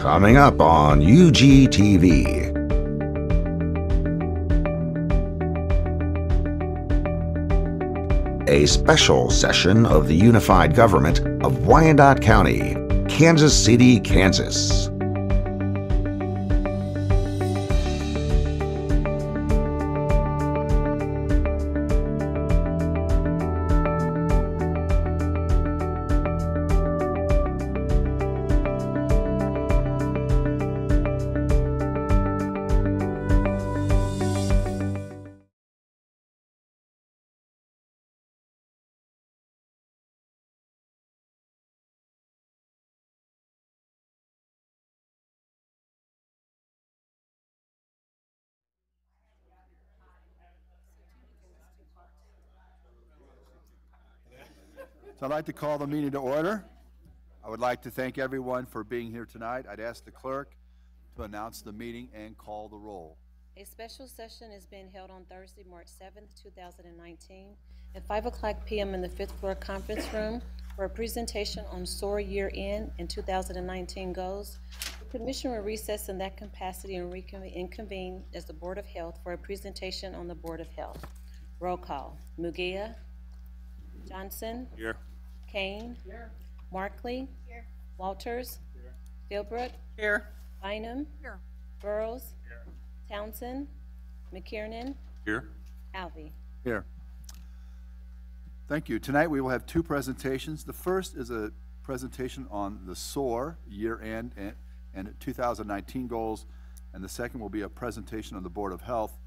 Coming up on UGTV. A special session of the Unified Government of Wyandotte County, Kansas City, Kansas. So I'd like to call the meeting to order. I would like to thank everyone for being here tonight. I'd ask the clerk to announce the meeting and call the roll. A special session is being held on Thursday, March 7th, 2019 at 5:00 p.m. in the 5th floor conference room for a presentation on SOAR year-end and 2019 goals. The Commission will recess in that capacity and reconvene as the Board of Health for a presentation on the Board of Health. Roll call. Mugia. Johnson. Here. Kane. Here. Markley. Here. Walters. Here. Philbrook. Here. Bynum. Here. Burrows. Here. Townsend. McKiernan. Here. Alvey. Here. Thank you. Tonight we will have two presentations. The first is a presentation on the SOAR year-end and 2019 goals, and the second will be a presentation on the Board of Health,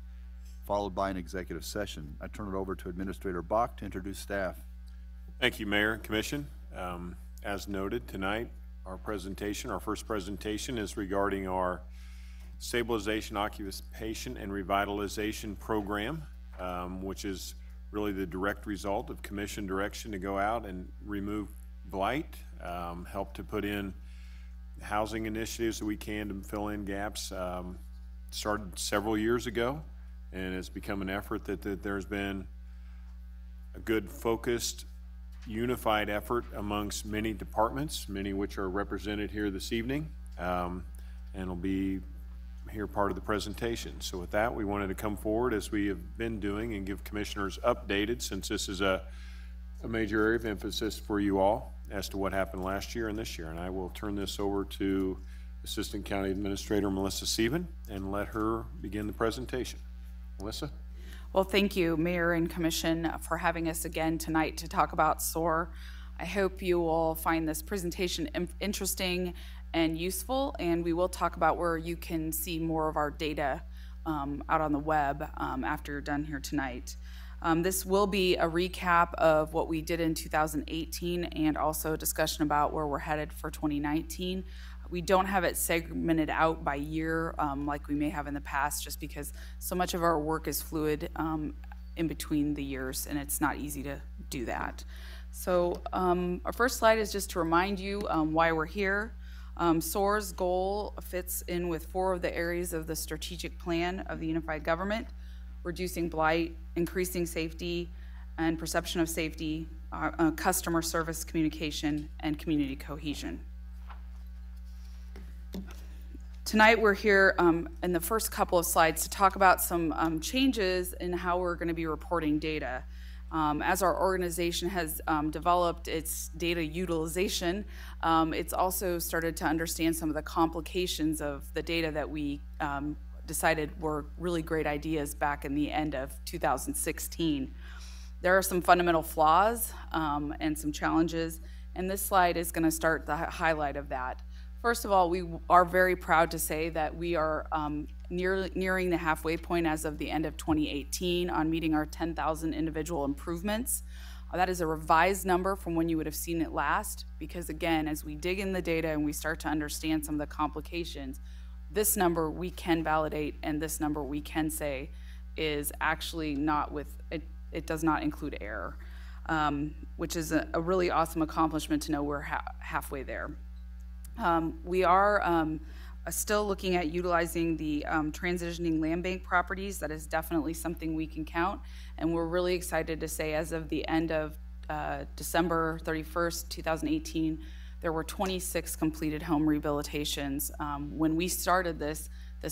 followed by an executive session. I turn it over to Administrator Bach to introduce staff. Thank you, Mayor and Commission. As noted tonight, our first presentation is regarding our Stabilization, Occupation, and Revitalization Program, which is really the direct result of Commission direction to go out and remove blight, help to put in housing initiatives that we can to fill in gaps. Started several years ago, and it's become an effort that there's been a good, focused, unified effort amongst many departments, many which are represented here this evening, and will be here part of the presentation. So with that, we wanted to come forward as we have been doing and give commissioners updated, since this is a major area of emphasis for you all as to what happened last year and this year. And I will turn this over to Assistant County Administrator Melissa Sieben and let her begin the presentation. Melissa? Well, thank you, Mayor and Commission, for having us again tonight to talk about SOAR. I hope you will find this presentation interesting and useful, and we will talk about where you can see more of our data out on the web after you're done here tonight. This will be a recap of what we did in 2018 and also a discussion about where we're headed for 2019. We don't have it segmented out by year like we may have in the past, just because so much of our work is fluid in between the years, and it's not easy to do that. So our first slide is just to remind you why we're here. SOAR's goal fits in with 4 of the areas of the strategic plan of the Unified Government: reducing blight, increasing safety and perception of safety, customer service communication, and community cohesion. Tonight we're here in the first couple of slides to talk about some changes in how we're going to be reporting data. As our organization has developed its data utilization, it's also started to understand some of the complications of the data that we decided were really great ideas back in the end of 2016. There are some fundamental flaws and some challenges, and this slide is going to start the highlight of that. First of all, we are very proud to say that we are nearing the halfway point as of the end of 2018 on meeting our 10,000 individual improvements. That is a revised number from when you would have seen it last, because again, as we dig in the data and we start to understand some of the complications, this number we can validate, and this number we can say is actually not with, it does not include error, which is a really awesome accomplishment to know we're halfway there. We are still looking at utilizing the transitioning land bank properties. That is definitely something we can count, and we're really excited to say as of the end of December 31st, 2018, there were 26 completed home rehabilitations. When we started this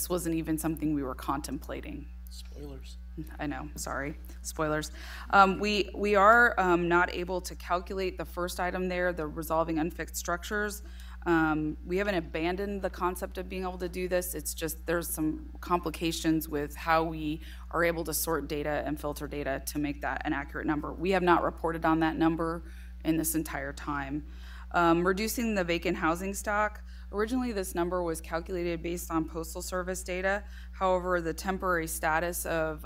wasn't even something we were contemplating. Spoilers. I know, sorry, spoilers. We are not able to calculate the first item there, the resolving unfixed structures. We haven't abandoned the concept of being able to do this. It's just there's some complications with how we are able to sort data and filter data to make that an accurate number. We have not reported on that number in this entire time. Reducing the vacant housing stock. Originally, this number was calculated based on Postal Service data. However, the temporary status of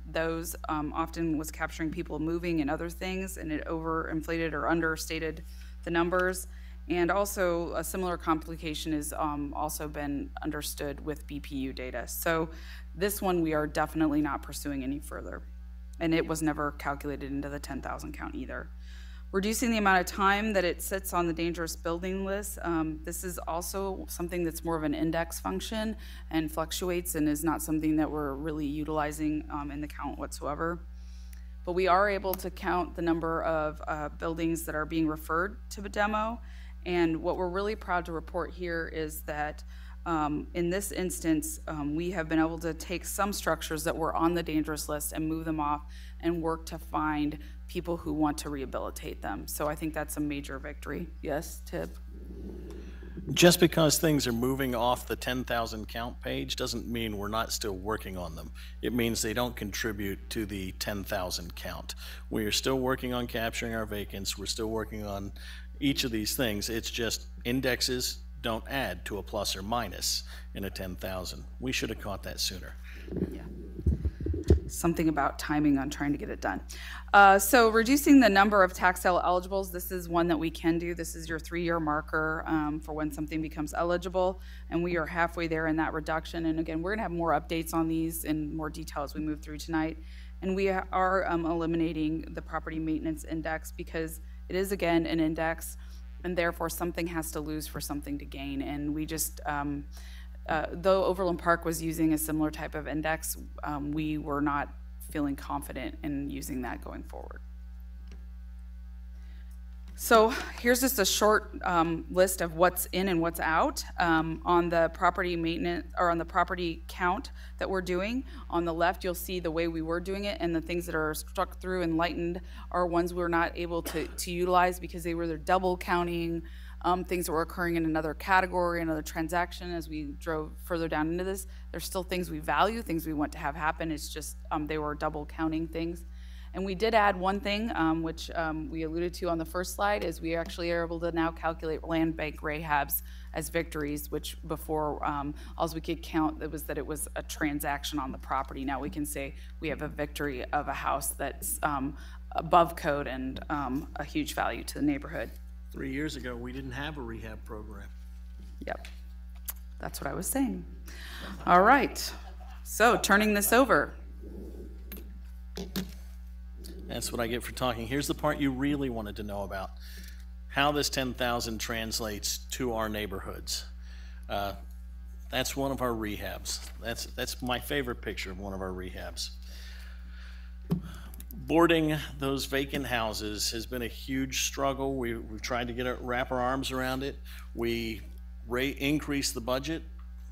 those often was capturing people moving and other things, and it overinflated or understated the numbers. And also, a similar complication has also been understood with BPU data. So this one we are definitely not pursuing any further. And it was never calculated into the 10,000 count either. Reducing the amount of time that it sits on the dangerous building list. This is also something that's more of an index function and fluctuates and is not something that we're really utilizing in the count whatsoever. But we are able to count the number of buildings that are being referred to the demo. And what we're really proud to report here is that in this instance, we have been able to take some structures that were on the dangerous list and move them off and work to find people who want to rehabilitate them. So I think that's a major victory. Yes, Tib? Just because things are moving off the 10,000 count page doesn't mean we're not still working on them. It means they don't contribute to the 10,000 count. We are still working on capturing our vacants. We're still working on each of these things. It's just indexes don't add to a plus or minus in a 10,000. We should have caught that sooner. Yeah. Something about timing on trying to get it done. So reducing the number of tax sale eligibles, this is one that we can do. This is your 3-year marker for when something becomes eligible, and we are halfway there in that reduction. And again, we're gonna have more updates on these in more detail as we move through tonight. And we are eliminating the property maintenance index because it is, again, an index, and therefore something has to lose for something to gain. And we just, though Overland Park was using a similar type of index, we were not feeling confident in using that going forward. So here's just a short list of what's in and what's out on the property maintenance, or on the property count that we're doing. On the left, you'll see the way we were doing it, and the things that are struck through and lightened are ones we're not able to utilize because they were either double counting, things that were occurring in another category, another transaction. As we drove further down into this, there's still things we value, things we want to have happen. It's just they were double counting things. And we did add one thing, which we alluded to on the first slide, is we actually are able to now calculate land bank rehabs as victories, which before all we could count it was a transaction on the property. Now we can say we have a victory of a house that's above code and a huge value to the neighborhood. 3 years ago, we didn't have a rehab program. Yep, that's what I was saying. All right, so turning this over. That's what I get for talking. Here's the part you really wanted to know about. How this 10,000 translates to our neighborhoods. That's one of our rehabs. That's my favorite picture of one of our rehabs. Boarding those vacant houses has been a huge struggle. We've tried to wrap our arms around it. We increase the budget,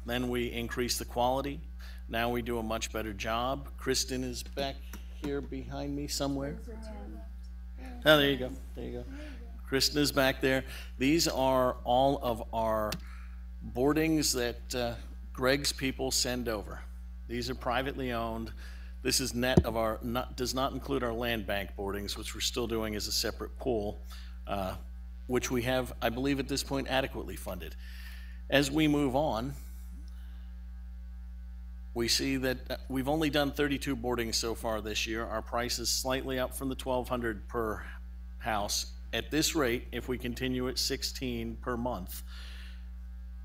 then we increase the quality. Now we do a much better job. Kristen is back here behind me somewhere. Oh, there you go. There you go. Kristen is back there. These are all of our boardings that Greg's people send over. These are privately owned. This is net of our, does not include our land bank boardings, which we're still doing as a separate pool, which we have, I believe at this point, adequately funded. As we move on, we see that we've only done 32 boardings so far this year. Our price is slightly up from the $1,200 per house. At this rate, if we continue at 16 per month,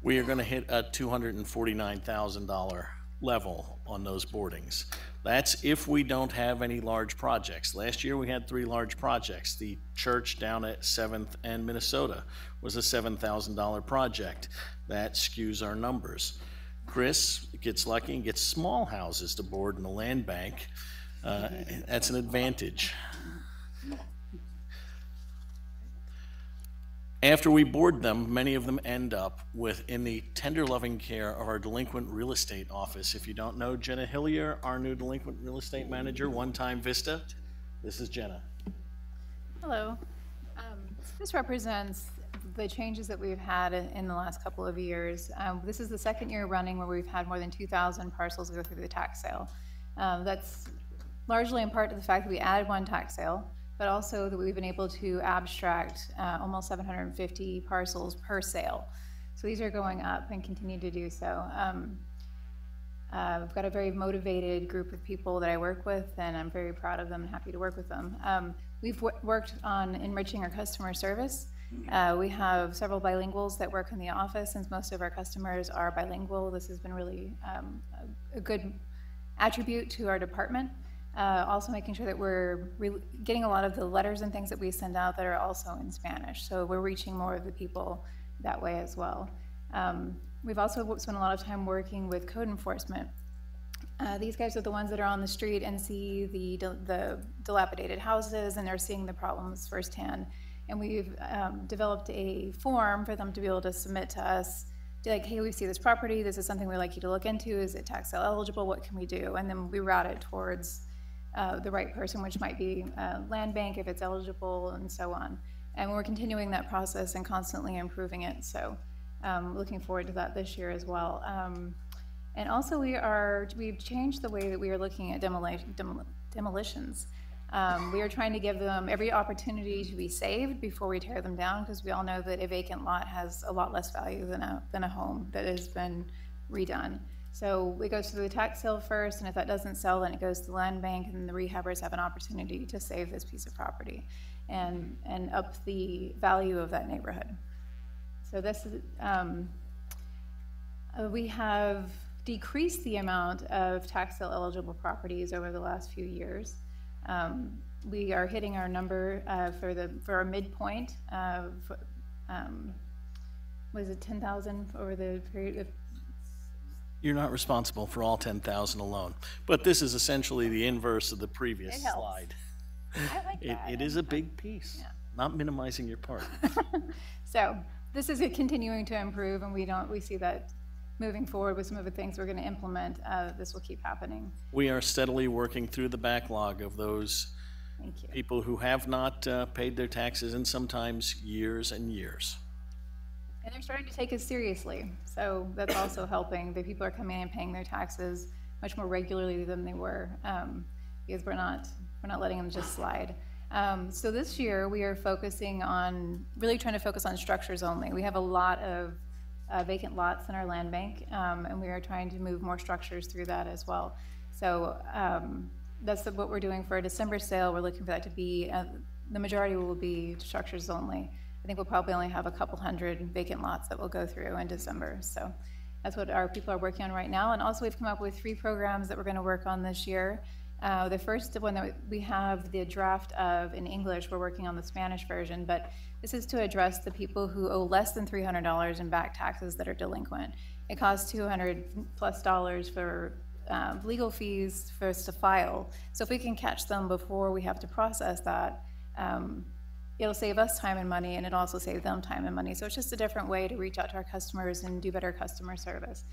we are going to hit a $249,000 level on those boardings. That's if we don't have any large projects. Last year we had 3 large projects. The church down at 7th and Minnesota was a $7,000 project. That skews our numbers. Chris gets lucky and gets small houses to board in the land bank. That's an advantage. After we board them, many of them end up in the tender loving care of our delinquent real estate office. If you don't know Jenna Hillier, our new delinquent real estate manager, one-time Vista, this is Jenna. Hello. This represents the changes that we've had in the last couple of years. This is the second year running where we've had more than 2,000 parcels go through the tax sale. That's largely in part to the fact that we added one tax sale, but also that we've been able to abstract almost 750 parcels per sale. So these are going up and continue to do so. I've got a very motivated group of people that I work with, and I'm very proud of them and happy to work with them. We've worked on enriching our customer service. We have several bilinguals that work in the office, since most of our customers are bilingual. This has been really a good attribute to our department. Also making sure that we're getting a lot of the letters and things that we send out that are also in Spanish. So we're reaching more of the people that way as well. We've also spent a lot of time working with code enforcement. These guys are the ones that are on the street and see the dilapidated houses, and they're seeing the problems firsthand. And we've developed a form for them to be able to submit to us, like, hey, we see this property, this is something we'd like you to look into, is it tax sale eligible, what can we do? And then we route it towards the right person, which might be land bank if it's eligible, and so on. And we're continuing that process and constantly improving it. So looking forward to that this year as well. And also we've changed the way that we are looking at demolitions. We are trying to give them every opportunity to be saved before we tear them down, because we all know that a vacant lot has a lot less value than a home that has been redone. So it goes to the tax sale first, and if that doesn't sell, then it goes to the land bank, and the rehabbers have an opportunity to save this piece of property and up the value of that neighborhood. So this is, we have decreased the amount of tax sale eligible properties over the last few years. We are hitting our number for our midpoint of, was it 10,000 over the period of? You're not responsible for all 10,000 alone, but this is essentially the inverse of the previous slide. I like that. It is a big piece, yeah. Not minimizing your part. So this is continuing to improve, and we see that moving forward with some of the things we're going to implement, this will keep happening. We are steadily working through the backlog of those people who have not paid their taxes in sometimes years and years. And they're starting to take us seriously, so that's also helping. The people are coming in and paying their taxes much more regularly than they were, because we're not letting them just slide. So this year we are focusing on, really trying to focus on structures only. We have a lot of vacant lots in our land bank, and we are trying to move more structures through that as well. So that's what we're doing for a December sale. We're looking for that to be, the majority will be structures only. I think we'll probably only have a couple hundred vacant lots that will go through in December. So that's what our people are working on right now. And also we've come up with 3 programs that we're going to work on this year. The first one that we have the draft of in English, we're working on the Spanish version, but this is to address the people who owe less than $300 in back taxes that are delinquent. It costs $200+ for legal fees for us to file. So if we can catch them before we have to process that, it'll save us time and money, and it'll also save them time and money. So it's just a different way to reach out to our customers and do better customer service.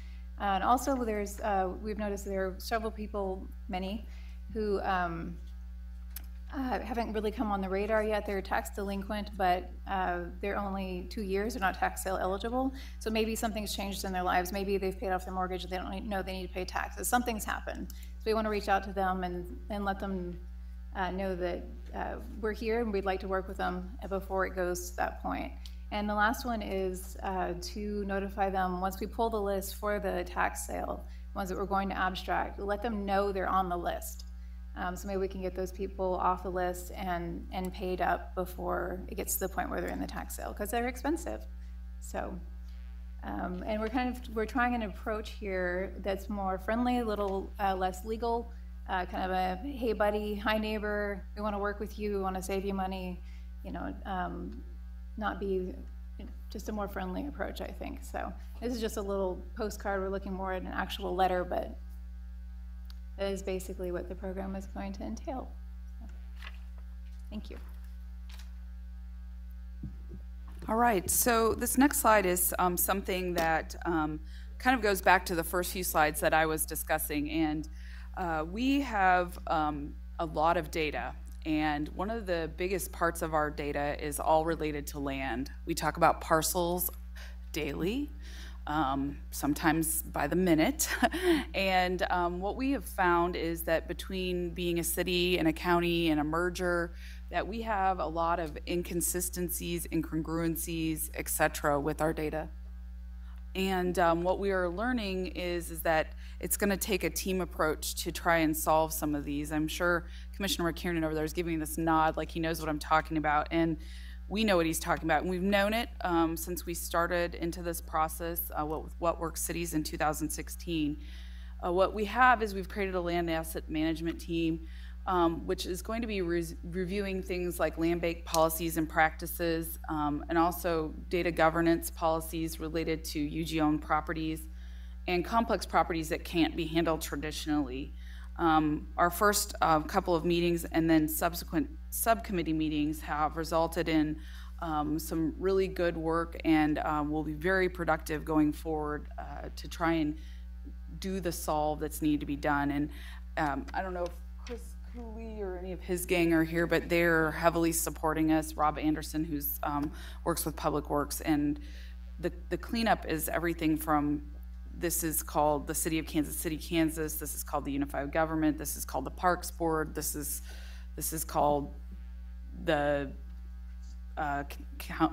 And also there's, we've noticed there are several people, many, who haven't really come on the radar yet. They're tax delinquent, but they're only 2 years, they're not tax sale eligible. So maybe something's changed in their lives. Maybe they've paid off their mortgage, they don't know they need to pay taxes. Something's happened. So we want to reach out to them and let them know that we're here and we'd like to work with them before it goes to that point. And the last one is to notify them once we pull the list for the tax sale, ones that we're going to abstract, let them know they're on the list. So maybe we can get those people off the list and paid up before it gets to the point where they're in the tax sale, because they're expensive. So, and we're trying an approach here that's more friendly, a little less legal, kind of a, hey buddy, hi neighbor, we want to work with you, we want to save you money, you know, not be, just a more friendly approach, I think. So this is just a little postcard. We're looking more at an actual letter, but that is basically what the program is going to entail. So, thank you. All right, so this next slide is something that kind of goes back to the first few slides that I was discussing. And we have a lot of data. And one of the biggest parts of our data is all related to land. We talk about parcels daily, sometimes by the minute. And what we have found is that between being a city and a county and a merger, that we have a lot of inconsistencies, incongruencies, et cetera, with our data. And what we are learning is that it's going to take a team approach to try and solve some of these. I'm sure Commissioner McKiernan over there is giving this nod like he knows what I'm talking about. And we know what he's talking about. And we've known it since we started into this process, What Works Cities in 2016. What we have is we've created a land asset management team, which is going to be reviewing things like land-based policies and practices, and also data governance policies related to UG-owned properties and complex properties that can't be handled traditionally. Our first couple of meetings and then subsequent subcommittee meetings have resulted in some really good work, and will be very productive going forward to try and do the solve that's needed to be done. And I don't know if Chris Cooley or any of his gang are here, but they're heavily supporting us. Rob Anderson, who's works with Public Works, and the cleanup is everything from, this is called the City of Kansas City, Kansas. This is called the Unified Government. This is called the Parks Board. This is called the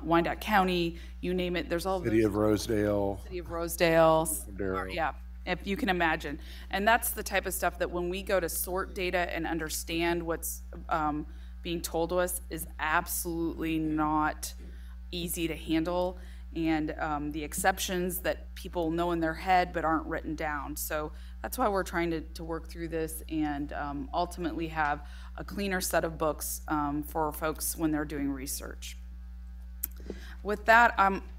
Wyandotte County. You name it. There's all City of Rosedale. City of Rosedale. Yeah, if you can imagine. And that's the type of stuff that when we go to sort data and understand what's being told to us is absolutely not easy to handle. And the exceptions that people know in their head but aren't written down. So that's why we're trying to work through this and ultimately have a cleaner set of books for folks when they're doing research. With that,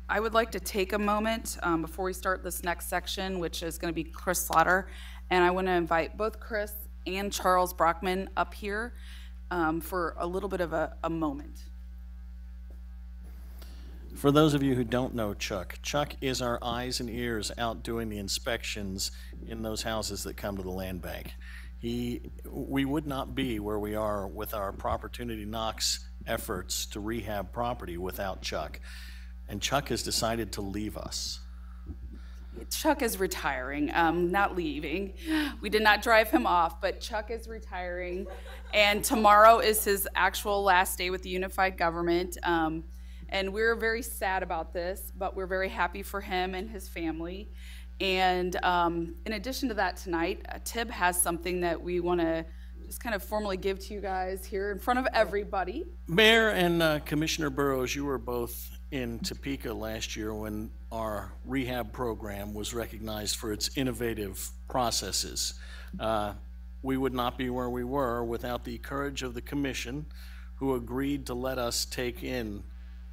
I would like to take a moment before we start this next section, which is going to be Chris Slaughter, and I want to invite both Chris and Charles Brockman up here for a little bit of a moment. For those of you who don't know Chuck is our eyes and ears out doing the inspections in those houses that come to the land bank. We would not be where we are with our Opportunity Knocks efforts to rehab property without Chuck. And Chuck has decided to leave us. Chuck is retiring, not leaving. We did not drive him off, but Chuck is retiring. And tomorrow is his actual last day with the Unified Government. And we're very sad about this, but we're very happy for him and his family. And in addition to that tonight, Tib has something that we want to just kind of formally give to you guys here in front of everybody. Mayor and Commissioner Burrows, you were both in Topeka last year when our rehab program was recognized for its innovative processes. We would not be where we were without the courage of the commission, who agreed to let us take in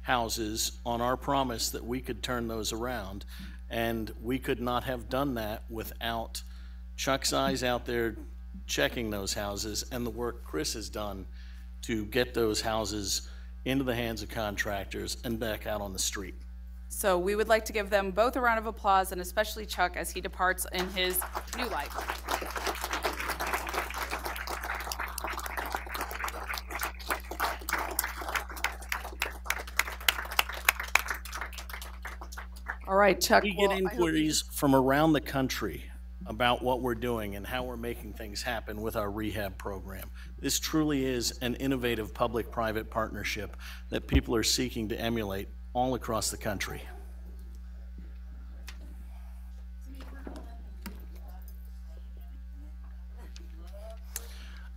houses on our promise that we could turn those around. And we could not have done that without Chuck's eyes out there checking those houses and the work Chris has done to get those houses into the hands of contractors and back out on the street. So we would like to give them both a round of applause, and especially Chuck as he departs in his new life. All right, Chuck. We get inquiries from around the country about what we're doing and how we're making things happen with our rehab program. This truly is an innovative public-private partnership that people are seeking to emulate all across the country.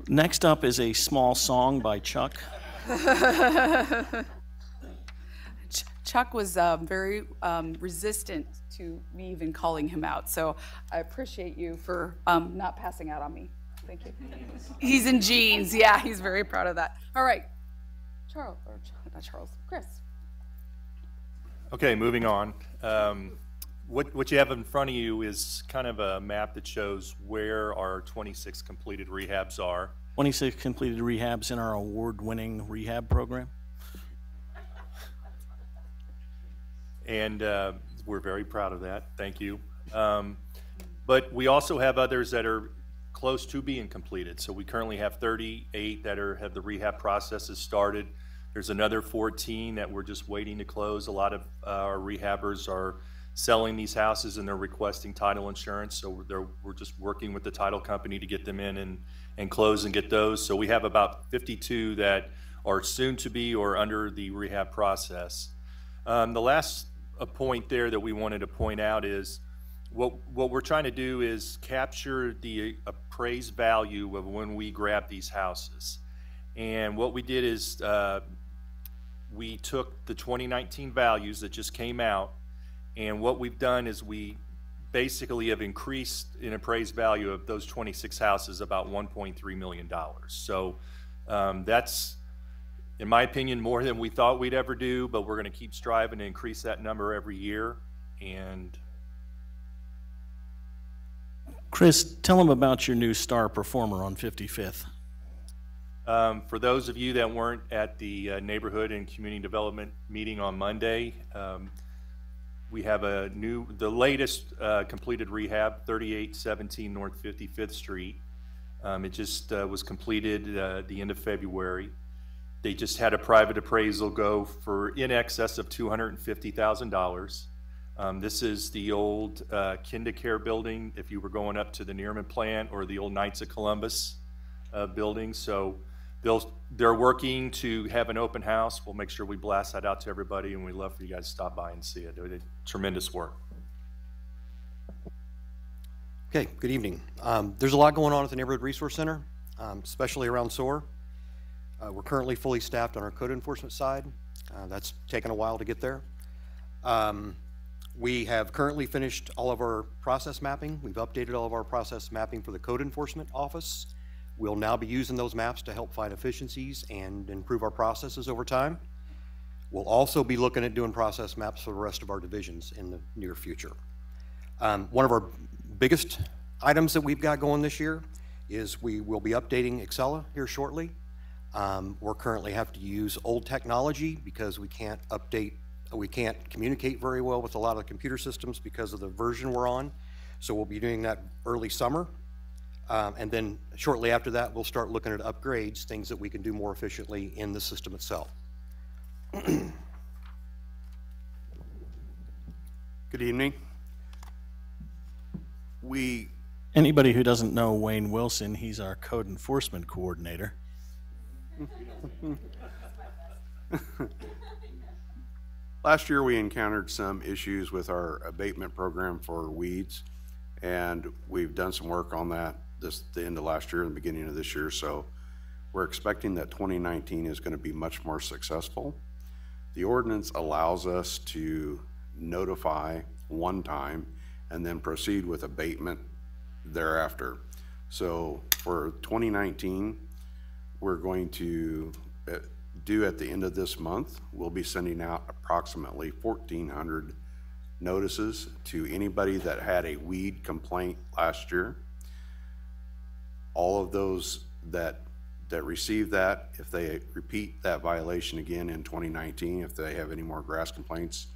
Next up is a small song by Chuck. Chuck was very resistant to me even calling him out, so I appreciate you for not passing out on me. Thank you. He's in jeans. Yeah, he's very proud of that. All right, Charles, or not Charles, Chris. Okay, moving on. What you have in front of you is kind of a map that shows where our 26 completed rehabs are. 26 completed rehabs in our award-winning rehab program. And we're very proud of that. Thank you. But we also have others that are close to being completed. So we currently have 38 that have the rehab processes started. There's another 14 that we're just waiting to close. A lot of our rehabbers are selling these houses and they're requesting title insurance. So we're just working with the title company to get them in and close and get those. So we have about 52 that are soon to be or under the rehab process. The last point there that we wanted to point out is what we're trying to do is capture the appraised value of when we grab these houses. And what we did is we took the 2019 values that just came out, and what we've done is we basically have increased in appraised value of those 26 houses about $1.3 million. So that's, in my opinion, more than we thought we'd ever do, but we're going to keep striving to increase that number every year. And Chris, tell them about your new star performer on 55th. For those of you that weren't at the neighborhood and community development meeting on Monday, we have the latest completed rehab, 3817 North 55th Street. It just was completed at the end of February. They just had a private appraisal go for in excess of $250,000. This is the old KinderCare building if you were going up to the Nearman plant, or the old Knights of Columbus building. So they're working to have an open house. We'll make sure we blast that out to everybody, and we'd love for you guys to stop by and see it. They did tremendous work. Okay, good evening. There's a lot going on at the Neighborhood Resource Center, especially around SOAR. We're currently fully staffed on our code enforcement side. That's taken a while to get there. We have currently finished all of our process mapping. We've updated all of our process mapping for the code enforcement office. We'll now be using those maps to help find efficiencies and improve our processes over time. We'll also be looking at doing process maps for the rest of our divisions in the near future. One of our biggest items that we've got going this year is we will be updating Excella here shortly. We're currently have to use old technology because we can't communicate very well with a lot of the computer systems because of the version we're on. So we'll be doing that early summer. And then shortly after that, we'll start looking at upgrades, things that we can do more efficiently in the system itself. Good evening. Anybody who doesn't know Wayne Wilson, he's our code enforcement coordinator. Last year we encountered some issues with our abatement program for weeds, and we've done some work on that the end of last year and the beginning of this year. So we're expecting that 2019 is going to be much more successful. The ordinance allows us to notify one time and then proceed with abatement thereafter. So for 2019, we're going to do at the end of this month, we'll be sending out approximately 1,400 notices to anybody that had a weed complaint last year. All of those that receive that, if they repeat that violation again in 2019, if they have any more grass complaints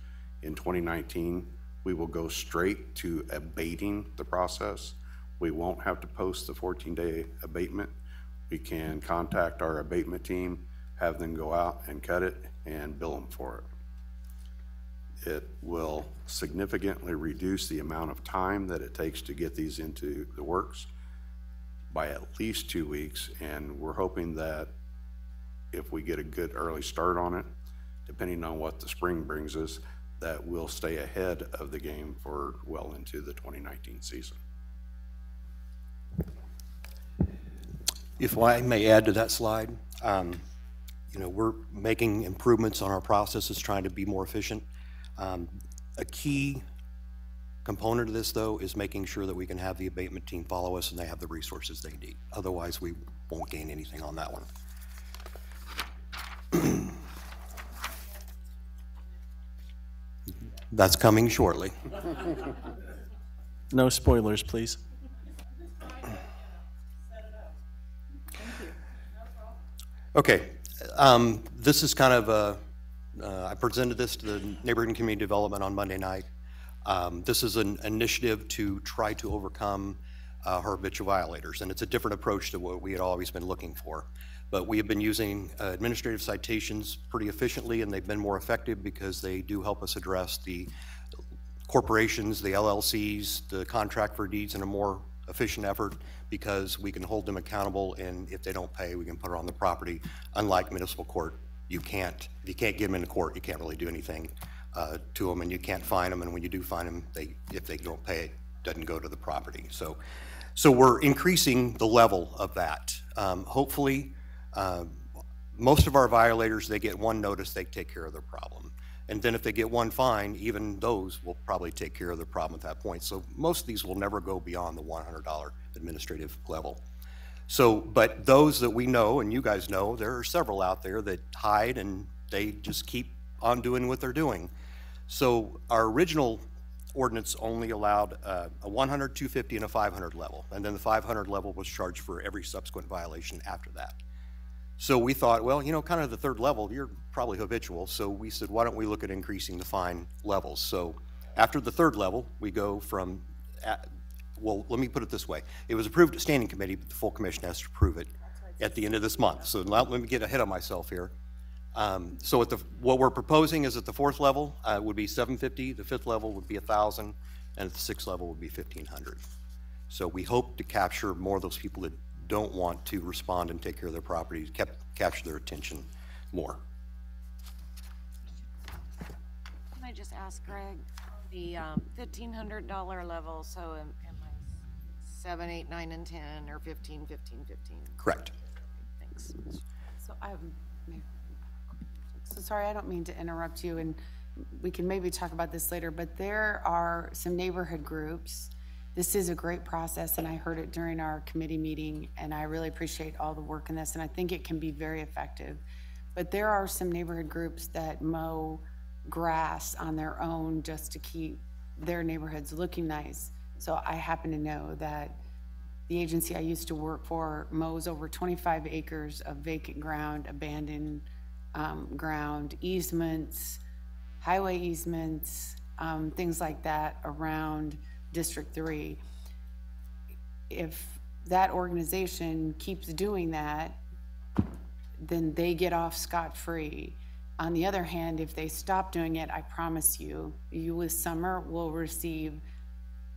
in 2019, we will go straight to abating the process. We won't have to post the 14-day abatement. We can contact our abatement team, have them go out and cut it and bill them for it. It will significantly reduce the amount of time that it takes to get these into the works by at least 2 weeks, and we're hoping that if we get a good early start on it, depending on what the spring brings us, that we'll stay ahead of the game for well into the 2019 season. If I may add to that slide, we're making improvements on our processes, trying to be more efficient. A key component of this, though, is making sure that we can have the abatement team follow us and they have the resources they need. Otherwise, we won't gain anything on that one. That's coming shortly. No spoilers, please. Okay, this is kind of I presented this to the Neighborhood and Community Development on Monday night. This is an initiative to try to overcome habitual violators, and it's a different approach to what we had always been looking for. But we have been using administrative citations pretty efficiently, and they've been more effective because they do help us address the corporations, the LLCs, the contract for deeds in a more efficient effort, because we can hold them accountable, and if they don't pay, we can put it on the property. Unlike municipal court, you can't. If you can't get them into court, you can't really do anything to them, and you can't fine them, and when you do fine them, if they don't pay, it doesn't go to the property. So we're increasing the level of that. Hopefully, most of our violators, they get one notice, they take care of their problem. And then if they get one fine, even those will probably take care of their problem at that point. So most of these will never go beyond the $100 administrative level. So, but those that we know, and you guys know, there are several out there that hide and they just keep on doing what they're doing. So our original ordinance only allowed a 100, 250, and a 500 level. And then the 500 level was charged for every subsequent violation after that. So we thought, well, you know, kind of the third level, you're probably habitual. So we said, why don't we look at increasing the fine levels? So after the third level, we go from, well, let me put it this way. It was approved at standing committee, but the full commission has to approve it at the end of this month. So now let me get ahead of myself here. So at what we're proposing is at the fourth level would be 750, the fifth level would be 1,000, and at the sixth level would be 1,500. So we hope to capture more of those people that don't want to respond and take care of their properties, capture their attention more. Can I just ask Greg, the $1,500 level, so am I 7, 8, 9, and 10, or 15, 15, 15? Correct. Thanks. So so sorry, I don't mean to interrupt you, and we can maybe talk about this later, but there are some neighborhood groups. This is a great process, and I heard it during our committee meeting, and I really appreciate all the work in this, and I think it can be very effective. But there are some neighborhood groups that mow grass on their own just to keep their neighborhoods looking nice. So I happen to know that the agency I used to work for mows over 25 acres of vacant ground, abandoned ground, easements, highway easements, things like that around District 3. If that organization keeps doing that, then they get off scot-free. On the other hand, if they stop doing it, I promise you, you this summer will receive,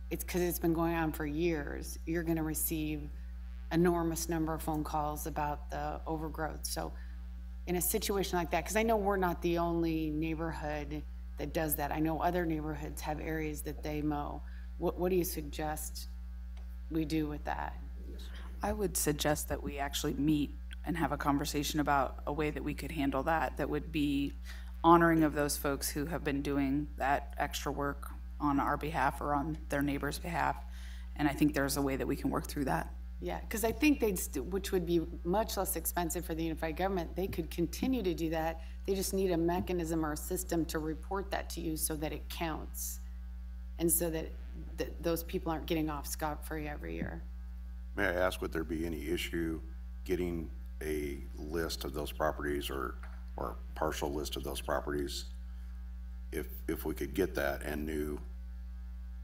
it's because it's been going on for years, you're going to receive enormous number of phone calls about the overgrowth. So in a situation like that, because I know we're not the only neighborhood that does that. I know other neighborhoods have areas that they mow. What do you suggest we do with that? I would suggest that we actually meet and have a conversation about a way that we could handle that, that would be honoring of those folks who have been doing that extra work on our behalf or on their neighbor's behalf. And I think there's a way that we can work through that. Yeah, because I think which would be much less expensive for the unified government, they could continue to do that. They just need a mechanism or a system to report that to you so that it counts. And so that those people aren't getting off scot-free every year. May I ask, would there be any issue getting a list of those properties or partial list of those properties if we could get that and knew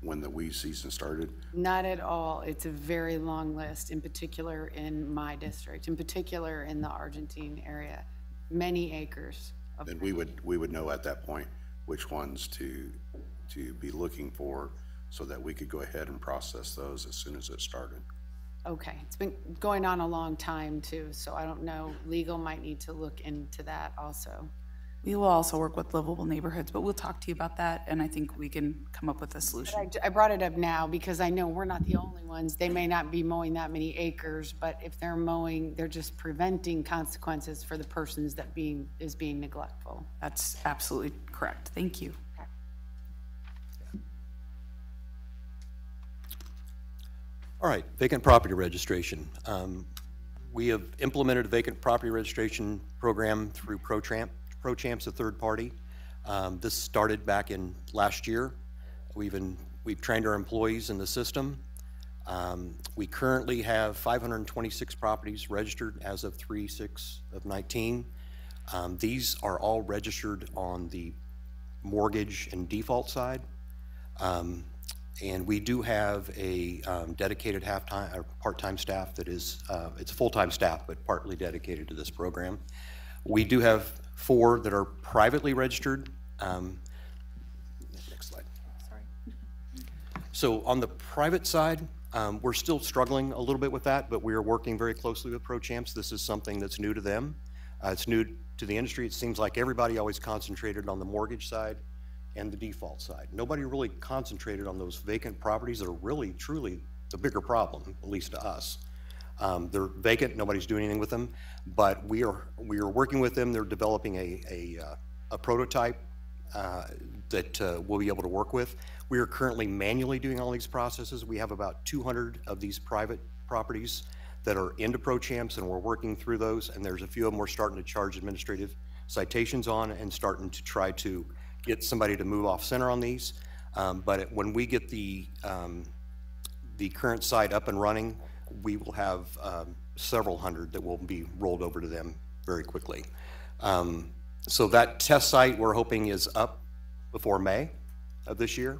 when the weed season started? Not at all. It's a very long list, in particular in my district, in particular in the Argentine area, many acres. Then we would know at that point which ones to be looking for so that we could go ahead and process those as soon as it started. Okay, it's been going on a long time too, so I don't know, legal might need to look into that also. We will also work with livable neighborhoods, but we'll talk to you about that, and I think we can come up with a solution. I brought it up now because I know we're not the only ones. They may not be mowing that many acres, but if they're mowing, they're just preventing consequences for the persons that is being neglectful. That's absolutely correct. Thank you. All right, vacant property registration. We have implemented a vacant property registration program through ProChamp's a third party. This started back in last year. We've trained our employees in the system. We currently have 526 properties registered as of 3/6 of 19. These are all registered on the mortgage and default side. And we do have a dedicated half-time or part-time staff that is, it's full-time staff, but partly dedicated to this program. We do have 4 that are privately registered. Next slide. Sorry. So on the private side, we're still struggling a little bit with that, but we are working very closely with ProChamps. This is something that's new to them. It's new to the industry. It seems like everybody always concentrated on the mortgage side and the default side. Nobody really concentrated on those vacant properties that are really, truly the bigger problem, at least to us. They're vacant, nobody's doing anything with them, but we are working with them. They're developing a prototype that we'll be able to work with. We are currently manually doing all these processes. We have about 200 of these private properties that are into ProChamps, and we're working through those, and there's a few of them we're starting to charge administrative citations on and starting to try to get somebody to move off center on these. But when we get the current site up and running, we will have several hundred that will be rolled over to them very quickly. So that test site we're hoping is up before May of this year.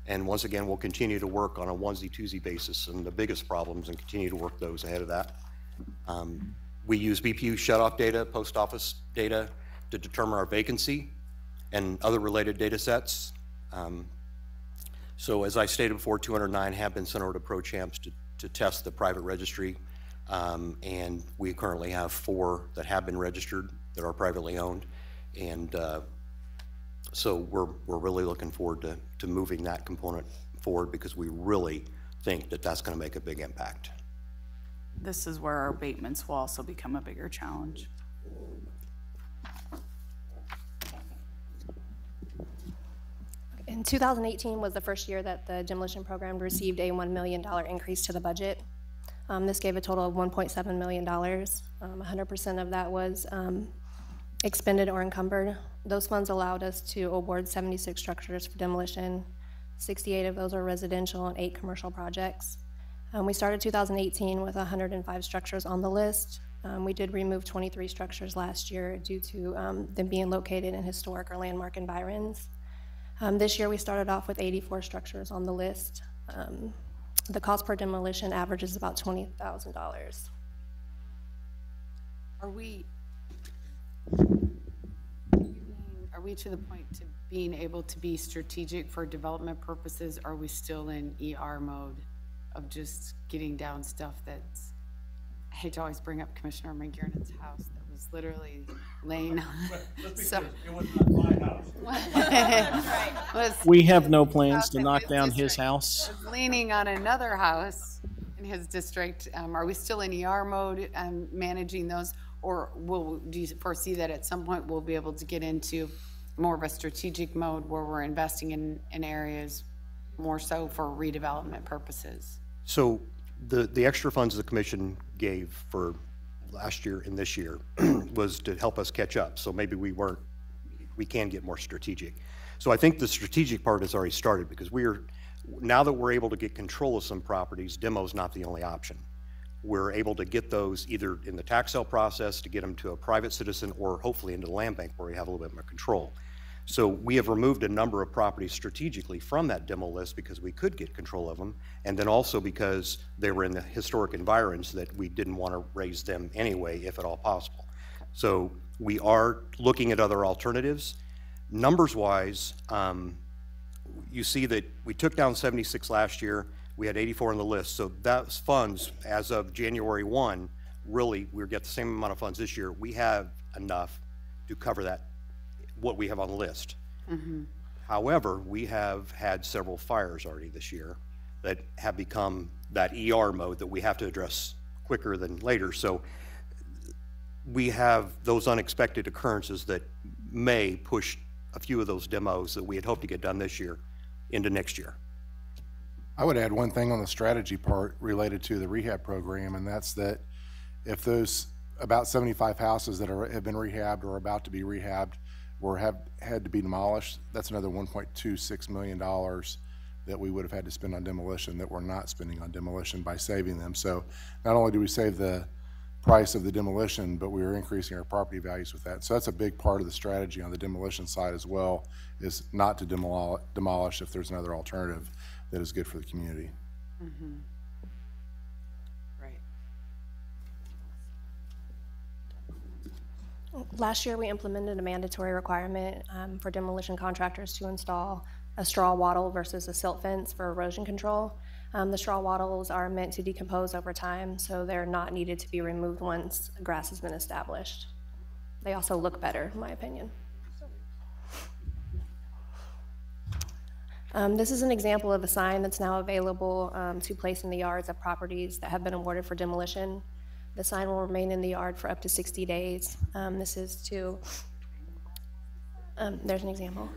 And once again, we'll continue to work on a onesie-twosie basis on the biggest problems and continue to work those ahead of that. We use BPU shutoff data, post office data to determine our vacancy and other related data sets. So as I stated before, 209 have been sent over to ProChamps to test the private registry. And we currently have 4 that have been registered that are privately owned. And so we're really looking forward to moving that component forward because we really think that that's going to make a big impact. This is where our abatements will also become a bigger challenge. In 2018 was the first year that the demolition program received a $1 million increase to the budget. This gave a total of $1.7 million. 100% of that was expended or encumbered. Those funds allowed us to award 76 structures for demolition. 68 of those are residential and 8 commercial projects. We started 2018 with 105 structures on the list. We did remove 23 structures last year due to them being located in historic or landmark environs. This year we started off with 84 structures on the list. The cost per demolition averages about $20,000. Are we to the point to being able to be strategic for development purposes? Are we still in ER mode of just getting down stuff that's, I hate to always bring up Commissioner McGiernan's house that was literally laying on. So, it was not my house. We have no plans to knock down his house. Leaning on another house in his district. Are we still in ER mode and managing those? Or do you foresee that at some point we'll be able to get into more of a strategic mode where we're investing in areas more so for redevelopment purposes? So the extra funds the commission gave for last year and this year was to help us catch up. So maybe we can get more strategic. So I think the strategic part has already started because now that we're able to get control of some properties, demo's not the only option. We're able to get those either in the tax sale process to get them to a private citizen or hopefully into the land bank where we have a little bit more control. So we have removed a number of properties strategically from that demo list because we could get control of them, and then also because they were in the historic environs that we didn't want to raise them anyway, if at all possible. So we are looking at other alternatives. Numbers-wise, you see that we took down 76 last year. We had 84 on the list, so those funds, as of January 1, really, we'll get the same amount of funds this year. We have enough to cover that, what we have on the list. Mm-hmm. However, we have had several fires already this year that have become that ER mode that we have to address quicker than later. So we have those unexpected occurrences that may push a few of those demos that we had hoped to get done this year into next year. I would add one thing on the strategy part related to the rehab program, and that's that if those about 75 houses that have been rehabbed or about to be rehabbed or have had to be demolished, that's another $1.26 million that we would have had to spend on demolition that we're not spending on demolition by saving them. So not only do we save the price of the demolition, but we were increasing our property values with that. So that's a big part of the strategy on the demolition side as well, is not to demolish if there's another alternative that is good for the community. Mm-hmm. Right. Last year, we implemented a mandatory requirement for demolition contractors to install a straw wattle versus a silt fence for erosion control. The straw wattles are meant to decompose over time, so they're not needed to be removed once grass has been established. They also look better, in my opinion. This is an example of a sign that's now available to place in the yards of properties that have been awarded for demolition. The sign will remain in the yard for up to 60 days. This is to, there's an example.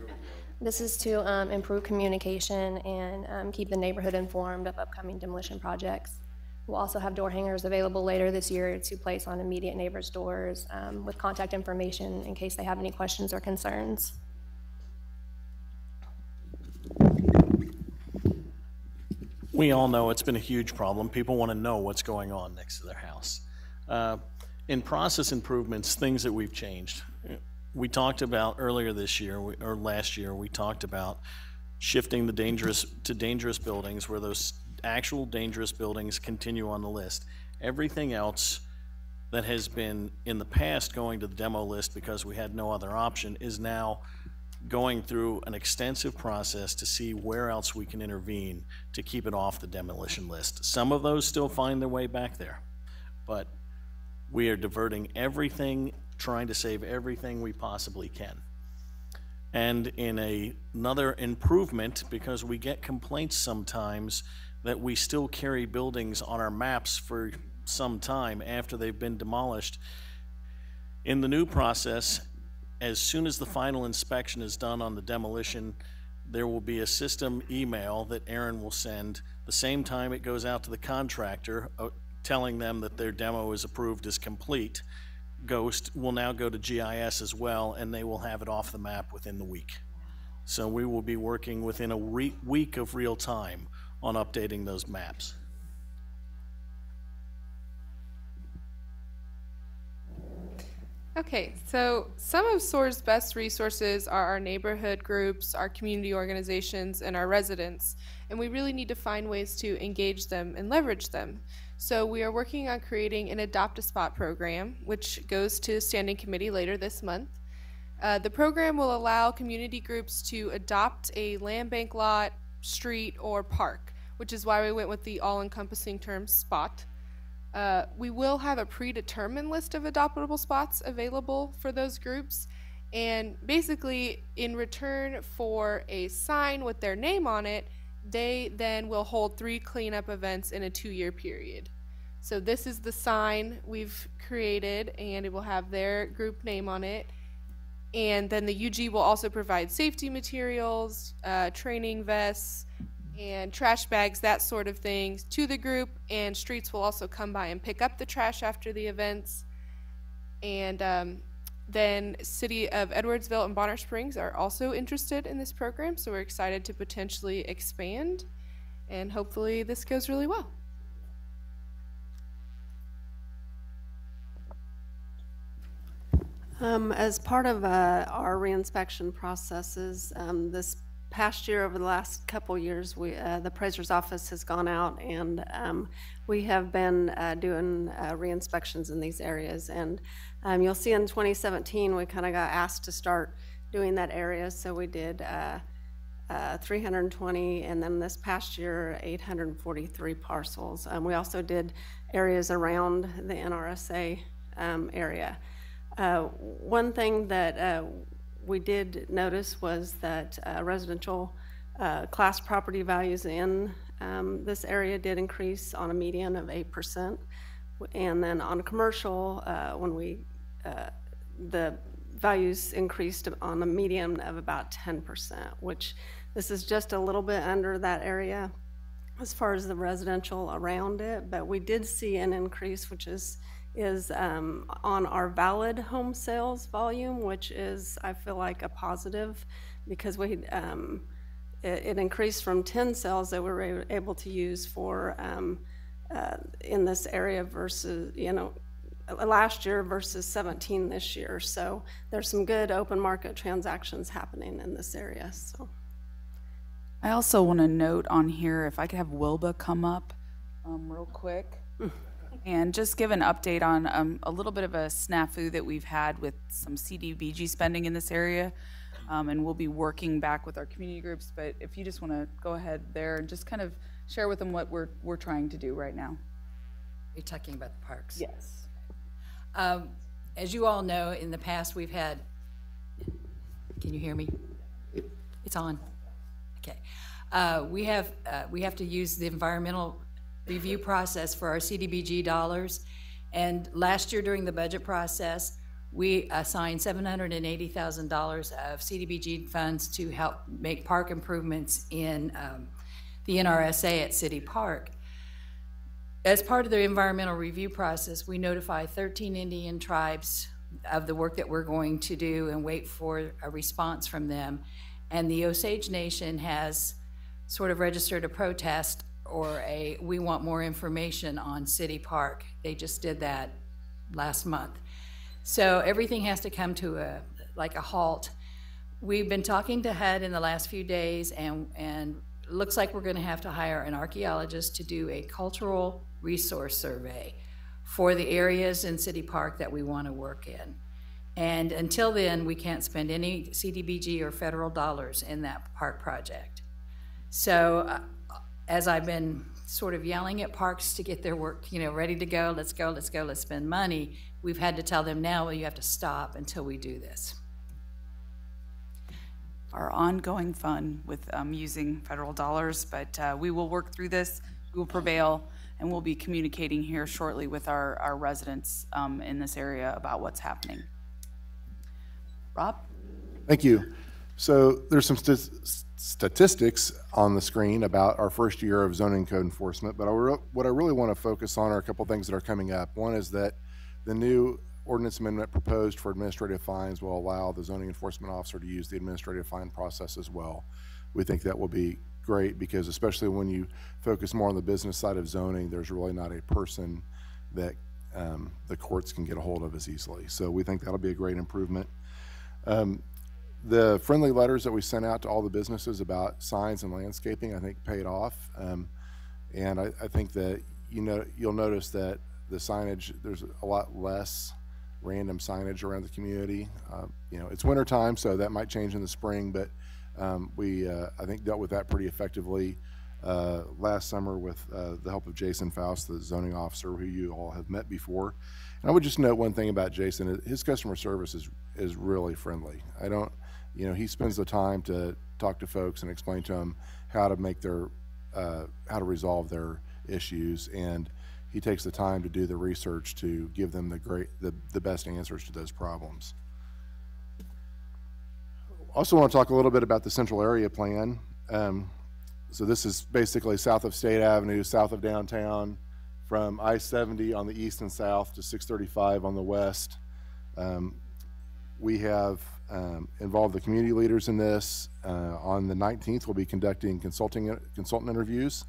This is to improve communication and keep the neighborhood informed of upcoming demolition projects. We'll also have door hangers available later this year to place on immediate neighbors' doors with contact information in case they have any questions or concerns. We all know it's been a huge problem. People want to know what's going on next to their house. In process improvements, things that we've changed. We talked about earlier this year, or last year, we talked about shifting the dangerous buildings, where those actual dangerous buildings continue on the list. Everything else that has been in the past going to the demo list because we had no other option is now going through an extensive process to see where else we can intervene to keep it off the demolition list. Some of those still find their way back there, but we are diverting everything, trying to save everything we possibly can. And in another improvement, because we get complaints sometimes that we still carry buildings on our maps for some time after they've been demolished. In the new process, as soon as the final inspection is done on the demolition, there will be a system email that Aaron will send the same time it goes out to the contractor, telling them that their demo is approved as complete. Ghost will now go to GIS as well, and they will have it off the map within the week. So we will be working within a week of real time on updating those maps. Okay, so some of SOAR's best resources are our neighborhood groups, our community organizations, and our residents, and we really need to find ways to engage them and leverage them. So we are working on creating an Adopt a Spot program, which goes to Standing Committee later this month. The program will allow community groups to adopt a land bank lot, street, or park, which is why we went with the all-encompassing term spot. We will have a predetermined list of adoptable spots available for those groups, and basically in return for a sign with their name on it, they then will hold 3 cleanup events in a 2-year period. So this is the sign we've created, and it will have their group name on it. And then the UG will also provide safety materials, training vests, and trash bags, that sort of thing, to the group, and streets will also come by and pick up the trash after the events. And then City of Edwardsville and Bonner Springs are also interested in this program, so we're excited to potentially expand, and hopefully this goes really well. As part of our reinspection processes, this past year, over the last couple years, the appraiser's office has gone out, and we have been doing re-inspections in these areas. And you'll see in 2017 we kind of got asked to start doing that area, so we did 320, and then this past year 843 parcels. We also did areas around the NRSA area. One thing that we did notice was that residential class property values in this area did increase on a median of 8%. And then on commercial, the values increased on a median of about 10%, which this is just a little bit under that area as far as the residential around it. But we did see an increase, which is on our valid home sales volume, which is, I feel like, a positive, because it increased from 10 sales that we were able to use for in this area versus, last year versus 17 this year. So there's some good open market transactions happening in this area. So I also want to note on here, if I could have Wilba come up real quick and just give an update on a little bit of a snafu that we've had with some CDBG spending in this area. And we'll be working back with our community groups, but if you just want to go ahead there and just kind of share with them what we're trying to do right now. You're talking about the parks? Yes. As you all know, in the past we've had, can you hear me? It's on. Okay. We have to use the environmental review process for our CDBG dollars. And last year during the budget process, we assigned $780,000 of CDBG funds to help make park improvements in the NRSA at City Park. As part of the environmental review process, we notify 13 Indian tribes of the work that we're going to do and wait for a response from them. And the Osage Nation has sort of registered a protest or a, we want more information on City Park. They just did that last month. So everything has to come to a halt. We've been talking to HUD in the last few days, and looks like we're going to have to hire an archaeologist to do a cultural resource survey for the areas in City Park that we want to work in. And until then, we can't spend any CDBG or federal dollars in that park project. So as I've been sort of yelling at parks to get their work, ready to go, let's go, let's spend money, we've had to tell them now, well, you have to stop until we do this. Our ongoing fun with using federal dollars, but we will work through this, we will prevail, and we'll be communicating here shortly with our residents in this area about what's happening. Rob? Thank you. So there's some statistics on the screen about our first year of zoning code enforcement, but what I really want to focus on are a couple things that are coming up. One is that the new ordinance amendment proposed for administrative fines will allow the zoning enforcement officer to use the administrative fine process as well. We think that will be great because especially when you focus more on the business side of zoning, there's really not a person that the courts can get a hold of as easily. So we think that'll be a great improvement. The friendly letters that we sent out to all the businesses about signs and landscaping, I think paid off. And I think that you'll notice that the signage, there's a lot less random signage around the community. It's winter time, so that might change in the spring, but we, I think, dealt with that pretty effectively last summer with the help of Jason Faust, the zoning officer who you all have met before. And I would just note one thing about Jason, his customer service is really friendly. He spends the time to talk to folks and explain to them how to make their, how to resolve their issues, and he takes the time to do the research to give them the best answers to those problems. Also want to talk a little bit about the central area plan. So this is basically south of State Avenue, south of downtown, from I-70 on the east and south to 635 on the west. We have involved the community leaders in this. On the 19th, we'll be conducting consultant interviews.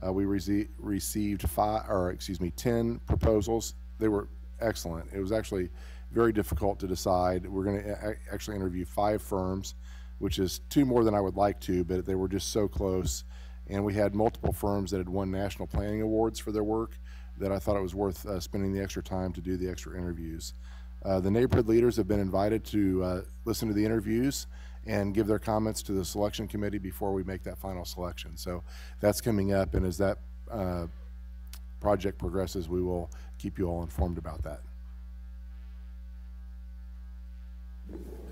We received 10 proposals. They were excellent. It was actually very difficult to decide. We're going to actually interview 5 firms, which is 2 more than I would like to, but they were just so close. And we had multiple firms that had won national planning awards for their work that I thought it was worth spending the extra time to do the extra interviews. The neighborhood leaders have been invited to listen to the interviews and give their comments to the selection committee before we make that final selection. So that's coming up, and as that project progresses, we will keep you all informed about that.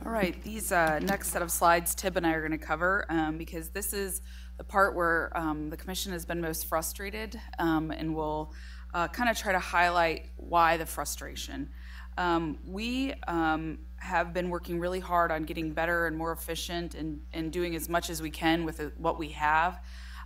All right, these next set of slides Tib and I are going to cover because this is the part where the commission has been most frustrated, and we'll kind of try to highlight why the frustration. We have been working really hard on getting better and more efficient and doing as much as we can with what we have.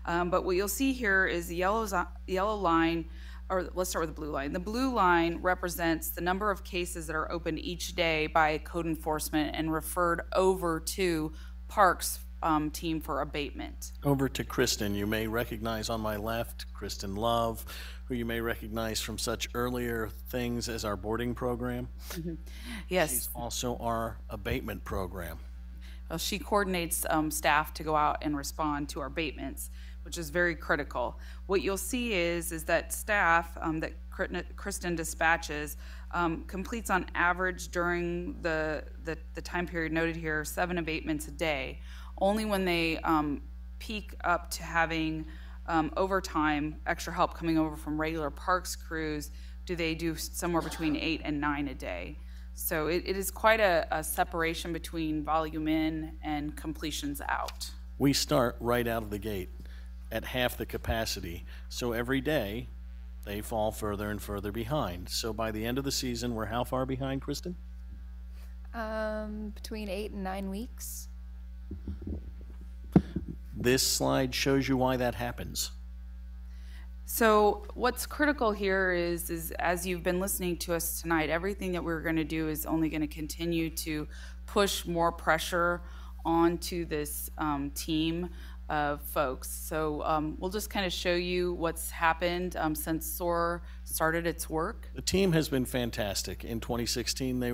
But what you'll see here is the yellow line, or let's start with the blue line. The blue line represents the number of cases that are opened each day by code enforcement and referred over to Parks team for abatement. Over to Kristen. You may recognize on my left, Kristen Love, who you may recognize from such earlier things as our boarding program. Yes. She's also our abatement program. Well, she coordinates staff to go out and respond to our abatements, which is very critical. What you'll see is that staff that Kristen dispatches completes on average during the time period noted here 7 abatements a day. Only when they peak up to having overtime, extra help coming over from regular parks crews, do they do somewhere between 8 and 9 a day. So it is quite a separation between volume in and completions out. We start right out of the gate at half the capacity. So every day they fall further and further behind. So by the end of the season, we're how far behind, Kristen? Between 8 and 9 weeks. This slide shows you why that happens. So what's critical here is as you've been listening to us tonight, everything that we're going to do is only going to continue to push more pressure onto this team of folks. So we'll just kind of show you what's happened since SOAR started its work. The team has been fantastic. In 2016, they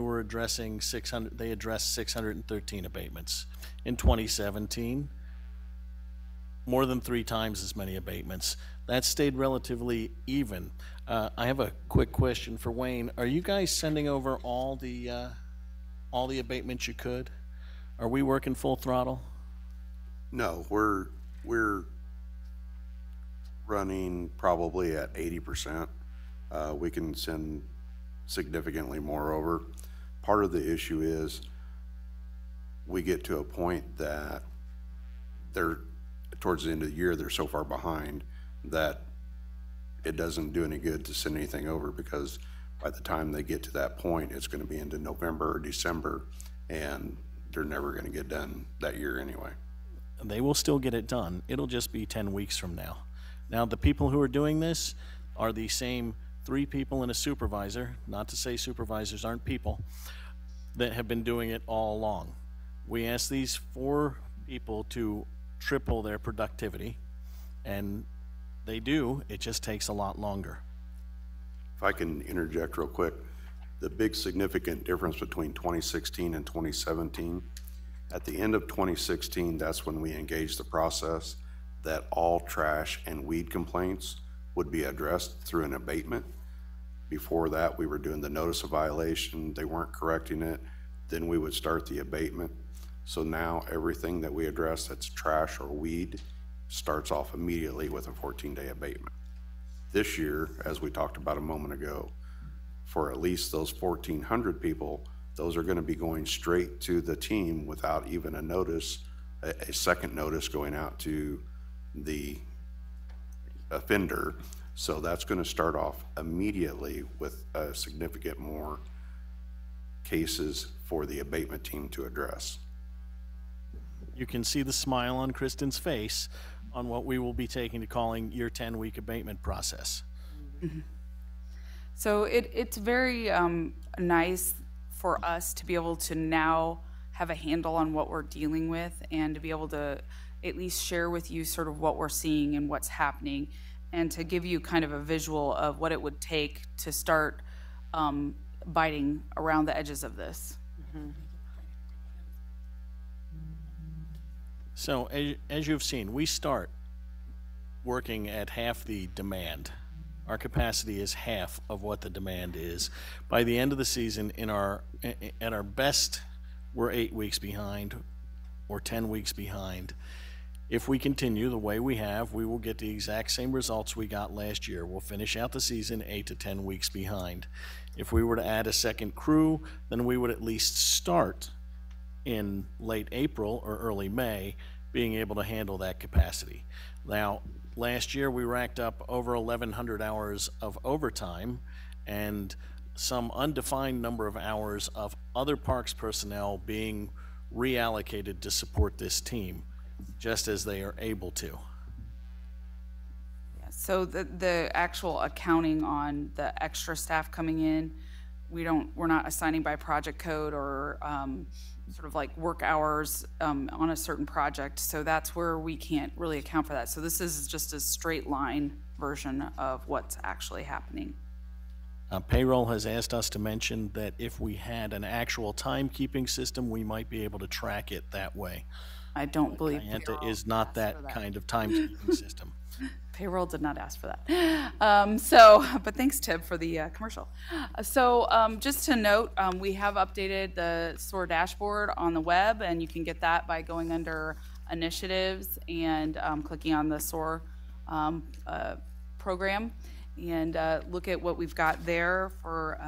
addressed 613 abatements. In 2017, more than 3 times as many abatements. That stayed relatively even. I have a quick question for Wayne. Are you guys sending over all the abatements you could? Are we working full throttle? No, we're running probably at 80%. We can send significantly more over. Part of the issue is we get to a point that they're towards the end of the year, they're so far behind that it doesn't do any good to send anything over, because by the time they get to that point, it's going to be into November or December, and they're never going to get done that year anyway. They will still get it done. It'll just be 10 weeks from now. Now, the people who are doing this are the same 3 people and a supervisor, not to say supervisors aren't people, that have been doing it all along. We asked these 4 people to triple their productivity, and they do. It just takes a lot longer. If I can interject real quick, the big significant difference between 2016 and 2017, at the end of 2016, that's when we engaged the process that all trash and weed complaints would be addressed through an abatement. Before that, we were doing the notice of violation, they weren't correcting it, then we would start the abatement. So now everything that we address that's trash or weed starts off immediately with a 14-day abatement. This year, as we talked about a moment ago, for at least those 1,400 people, those are going to be going straight to the team without even a notice, a second notice going out to the offender. So that's going to start off immediately with a significant more cases for the abatement team to address. You can see the smile on Kristen's face on what we will be taking to calling your 10-week abatement process. So it's very nice for us to be able to now have a handle on what we're dealing with and to be able to at least share with you sort of what we're seeing and what's happening, and to give you kind of a visual of what it would take to start biting around the edges of this. So as you've seen, we start working at half the demand. Our capacity is half of what the demand is. By the end of the season, at our best, we're 8 weeks behind or 10 weeks behind. If we continue the way we have, we will get the exact same results we got last year. We'll finish out the season 8 to 10 weeks behind. If we were to add a second crew, then we would at least start in late April or early May being able to handle that capacity. Now, last year we racked up over 1,100 hours of overtime and some undefined number of hours of other parks personnel being reallocated to support this team, just as they are able to. Yeah, so the actual accounting on the extra staff coming in, we're not assigning by project code or sort of like work hours on a certain project. So that's where we can't really account for that. So this is just a straight line version of what's actually happening. Payroll has asked us to mention that if we had an actual timekeeping system, we might be able to track it that way. I don't believe Kayenta is not that kind of timekeeping system. Payroll did not ask for that. But thanks, Tib, for the commercial. Just to note, we have updated the SOAR dashboard on the web, and you can get that by going under initiatives and clicking on the SOAR program, and look at what we've got there for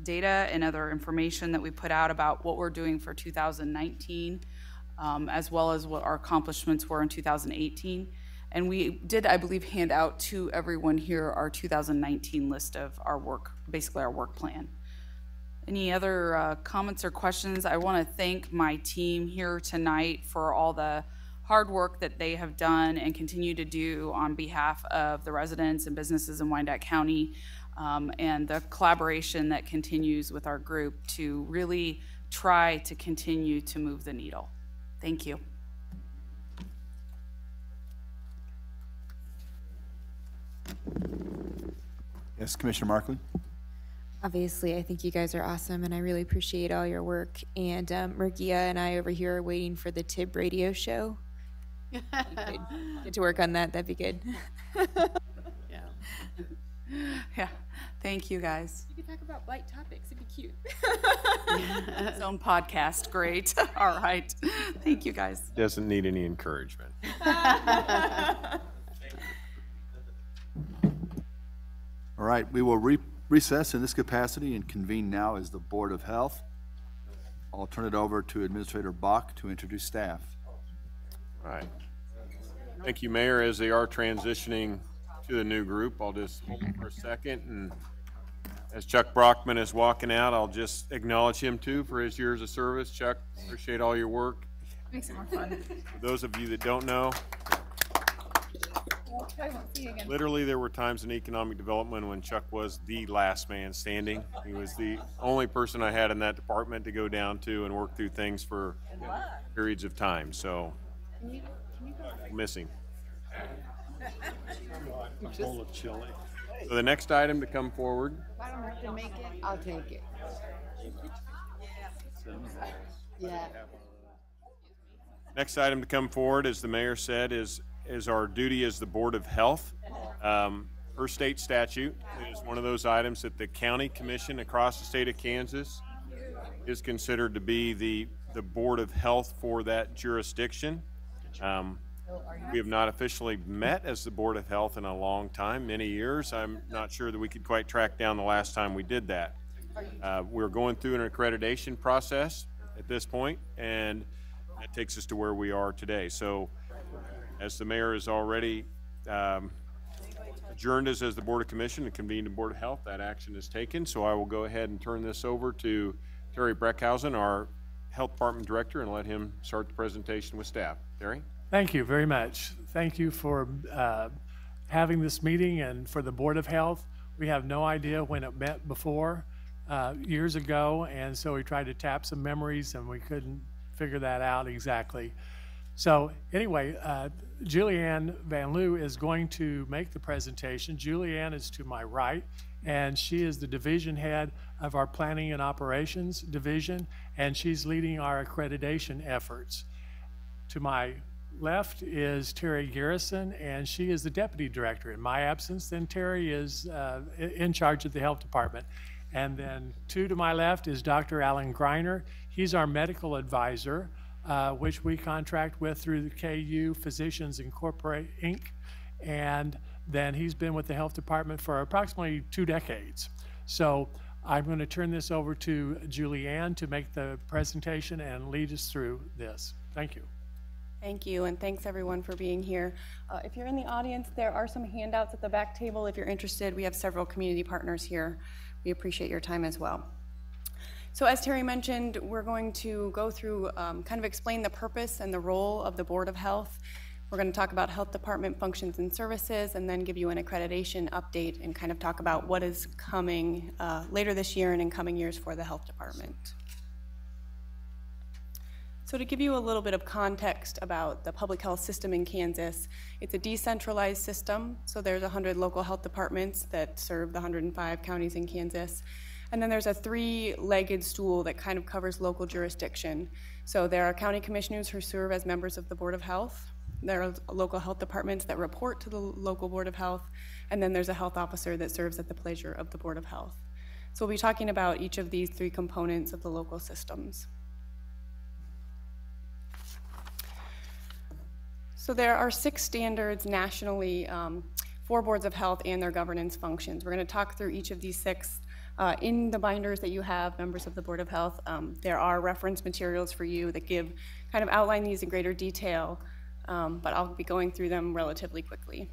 data and other information that we put out about what we're doing for 2019, as well as what our accomplishments were in 2018. And we did, I believe, hand out to everyone here our 2019 list of our work, basically our work plan. Any other comments or questions? I want to thank my team here tonight for all the hard work that they have done and continue to do on behalf of the residents and businesses in Wyandotte County, and the collaboration that continues with our group to really try to continue to move the needle. Thank you. Yes, Commissioner Markley. Obviously, I think you guys are awesome, and I really appreciate all your work. And Murgia and I over here are waiting for the TIB radio show. You could get to work on that. That'd be good. Yeah. Thank you, guys. You could talk about light topics. It'd be cute. His own podcast. Great. All right. Thank you, guys. Doesn't need any encouragement. All right, we will recess in this capacity and convene now as the Board of Health. I'll turn it over to Administrator Bach to introduce staff. All right. Thank you, Mayor. As they are transitioning to the new group, I'll just hold it for a second. And as Chuck Brockman is walking out, I'll just acknowledge him too for his years of service. Chuck, appreciate all your work. Makes it more fun. For those of you that don't know, literally there were times in economic development when Chuck was the last man standing. He was the only person I had in that department to go down to and work through things for periods of time. So, missing. Bowl of chili. So the next item to come forward. If I don't have to make it, I'll take it. Yeah. Next item to come forward, as the mayor said, is our duty as the Board of Health. Per state statute, it is one of those items that the county commission across the state of Kansas is considered to be the Board of Health for that jurisdiction. We have not officially met as the Board of Health in a long time, many years. I'm not sure that we could quite track down the last time we did that. We're going through an accreditation process at this point, and that takes us to where we are today. So, as the mayor has already adjourned us as the Board of Commission and convened the Board of Health, that action is taken. So I will go ahead and turn this over to Terry Breckhausen, our Health Department Director, and let him start the presentation with staff. Terry? Thank you very much. Thank you for having this meeting, and for the Board of Health. We have no idea when it met before, years ago, and so we tried to tap some memories and we couldn't figure that out exactly. So anyway, Julianne Van Loo is going to make the presentation. Julianne is to my right, and she is the division head of our Planning and Operations division, and she's leading our accreditation efforts. To my left is Terry Garrison, and she is the deputy director. In my absence, then Terry is in charge of the health department. And then to my left is Dr. Alan Greiner. He's our medical advisor, which we contract with through the KU Physicians Incorporate, Inc. And then he's been with the health department for approximately 2 decades. So I'm going to turn this over to Julianne to make the presentation and lead us through this. Thank you. Thank you, and thanks everyone for being here. If you're in the audience, there are some handouts at the back table. If you're interested, we have several community partners here. We appreciate your time as well. So as Terry mentioned, we're going to go through, kind of explain the purpose and the role of the Board of Health. We're going to talk about health department functions and services, and then give you an accreditation update and kind of talk about what is coming later this year and in coming years for the health department. So to give you a little bit of context about the public health system in Kansas, it's a decentralized system. So there's 100 local health departments that serve the 105 counties in Kansas. And then there's a three-legged stool that kind of covers local jurisdiction. So there are county commissioners who serve as members of the Board of Health. There are local health departments that report to the local Board of Health. And then there's a health officer that serves at the pleasure of the Board of Health. So we'll be talking about each of these three components of the local systems. So there are 6 standards nationally for boards of health and their governance functions. We're going to talk through each of these 6. In the binders that you have, members of the Board of Health, there are reference materials for you that kind of outline these in greater detail, but I'll be going through them relatively quickly.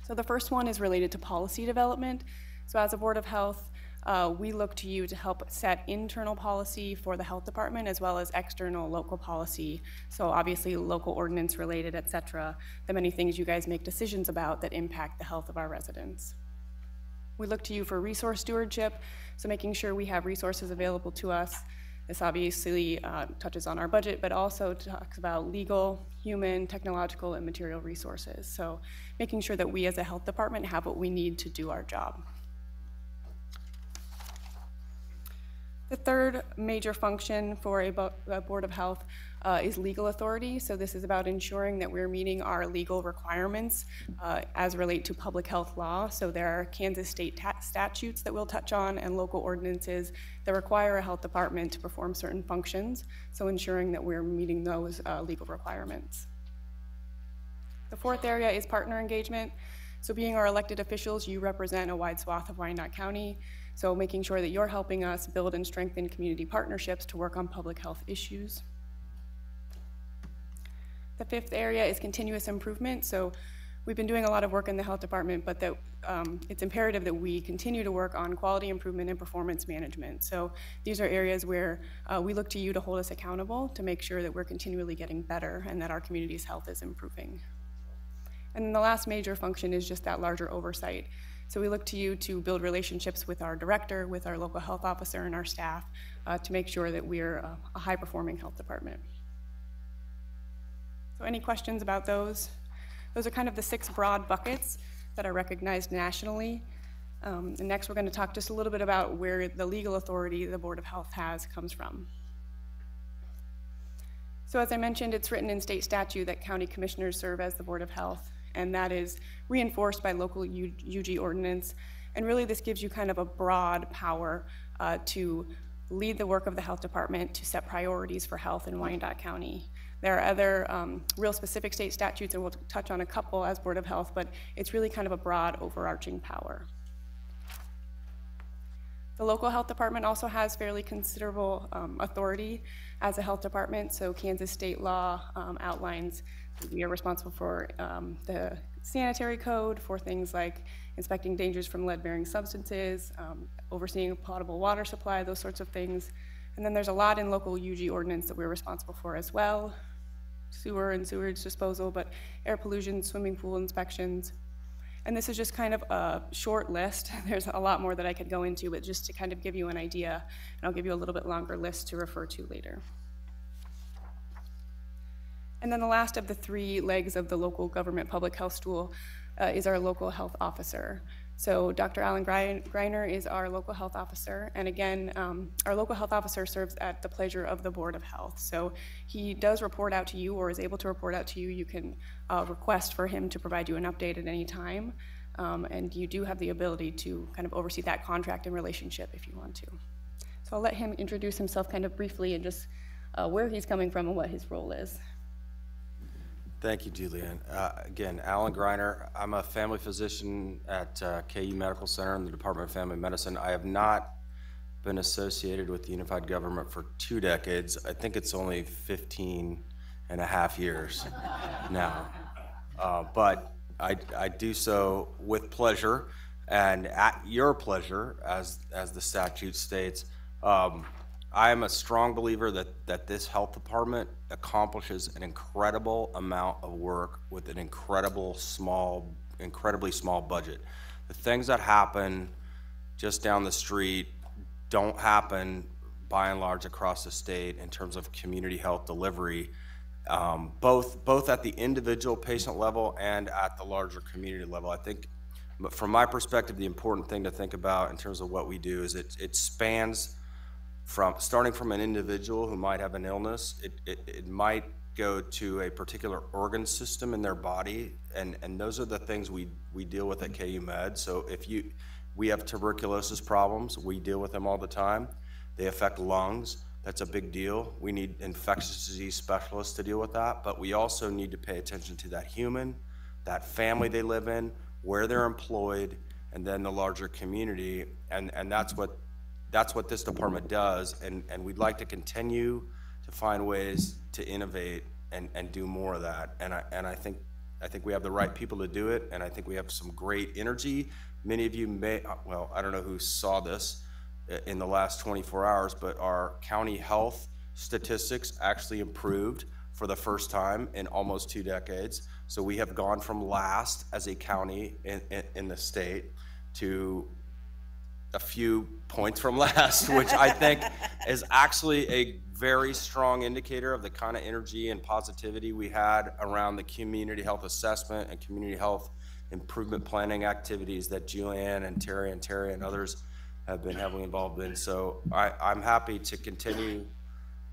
So the first one is related to policy development. So as a Board of Health, we look to you to help set internal policy for the health department as well as external local policy. So obviously local ordinance related, et cetera, the many things you guys make decisions about that impact the health of our residents. We look to you for resource stewardship, so making sure we have resources available to us. This obviously touches on our budget, but also talks about legal, human, technological, and material resources. So making sure that we as a health department have what we need to do our job. The third major function for a Board of Health is legal authority. So this is about ensuring that we're meeting our legal requirements as relate to public health law. So there are Kansas state statutes that we'll touch on and local ordinances that require a health department to perform certain functions. So ensuring that we're meeting those legal requirements. The fourth area is partner engagement. So being our elected officials, you represent a wide swath of Wyandotte County. So making sure that you're helping us build and strengthen community partnerships to work on public health issues. The fifth area is continuous improvement. So we've been doing a lot of work in the health department, but that it's imperative that we continue to work on quality improvement and performance management. So these are areas where we look to you to hold us accountable to make sure that we're continually getting better and that our community's health is improving. And then the last major function is just that larger oversight. So we look to you to build relationships with our director, with our local health officer, and our staff to make sure that we're a high-performing health department. So any questions about those? Those are kind of the 6 broad buckets that are recognized nationally. And next we're going to talk just a little bit about where the legal authority the Board of Health has comes from. So as I mentioned, it's written in state statute that county commissioners serve as the Board of Health, and that is reinforced by local UG ordinance. And really this gives you kind of a broad power to lead the work of the health department to set priorities for health in Wyandotte County. There are other real specific state statutes, and we'll touch on a couple as Board of Health, but it's really kind of a broad overarching power. The local health department also has fairly considerable authority as a health department. So Kansas state law outlines that we are responsible for the sanitary code for things like inspecting dangers from lead-bearing substances, overseeing potable water supply, those sorts of things. And then there's a lot in local UG ordinance that we're responsible for as well. Sewer and sewage disposal, but air pollution, swimming pool inspections. And this is just kind of a short list. There's a lot more that I could go into, but just to kind of give you an idea, and I'll give you a little bit longer list to refer to later. And then the last of the 3 legs of the local government public health stool is our local health officer. So Dr. Alan Greiner is our local health officer, and again, our local health officer serves at the pleasure of the Board of Health. So he does report out to you, or is able to report out to you. You can request for him to provide you an update at any time, and you do have the ability to kind of oversee that contract and relationship if you want to. So I'll let him introduce himself kind of briefly and just where he's coming from and what his role is. Thank you, Julianne. Again, Alan Greiner. I'm a family physician at KU Medical Center in the Department of Family Medicine. I have not been associated with the unified government for 2 decades. I think it's only 15 and a half years now. But I do so with pleasure and at your pleasure, as the statute states. I am a strong believer that this health department accomplishes an incredible amount of work with an incredibly small budget. The things that happen just down the street don't happen by and large across the state in terms of community health delivery, both at the individual patient level and at the larger community level. I think from my perspective, the important thing to think about in terms of what we do is it spans from starting from an individual who might have an illness. It might go to a particular organ system in their body, and those are the things we deal with at KU Med. So we have tuberculosis problems, we deal with them all the time. They affect lungs, that's a big deal. We need infectious disease specialists to deal with that, but we also need to pay attention to that human, that family they live in, where they're employed, and then the larger community, and that's what this department does, and we'd like to continue to find ways to innovate and do more of that. And I think we have the right people to do it, and I think we have some great energy. Many of you may, well, I don't know who saw this in the last 24 hours, but our county health statistics actually improved for the first time in almost 2 decades. So we have gone from last as a county in the state to a few points from last, which I think is actually a very strong indicator of the kind of energy and positivity we had around the community health assessment and community health improvement planning activities that Julianne and Terry and others have been heavily involved in. So I'm happy to continue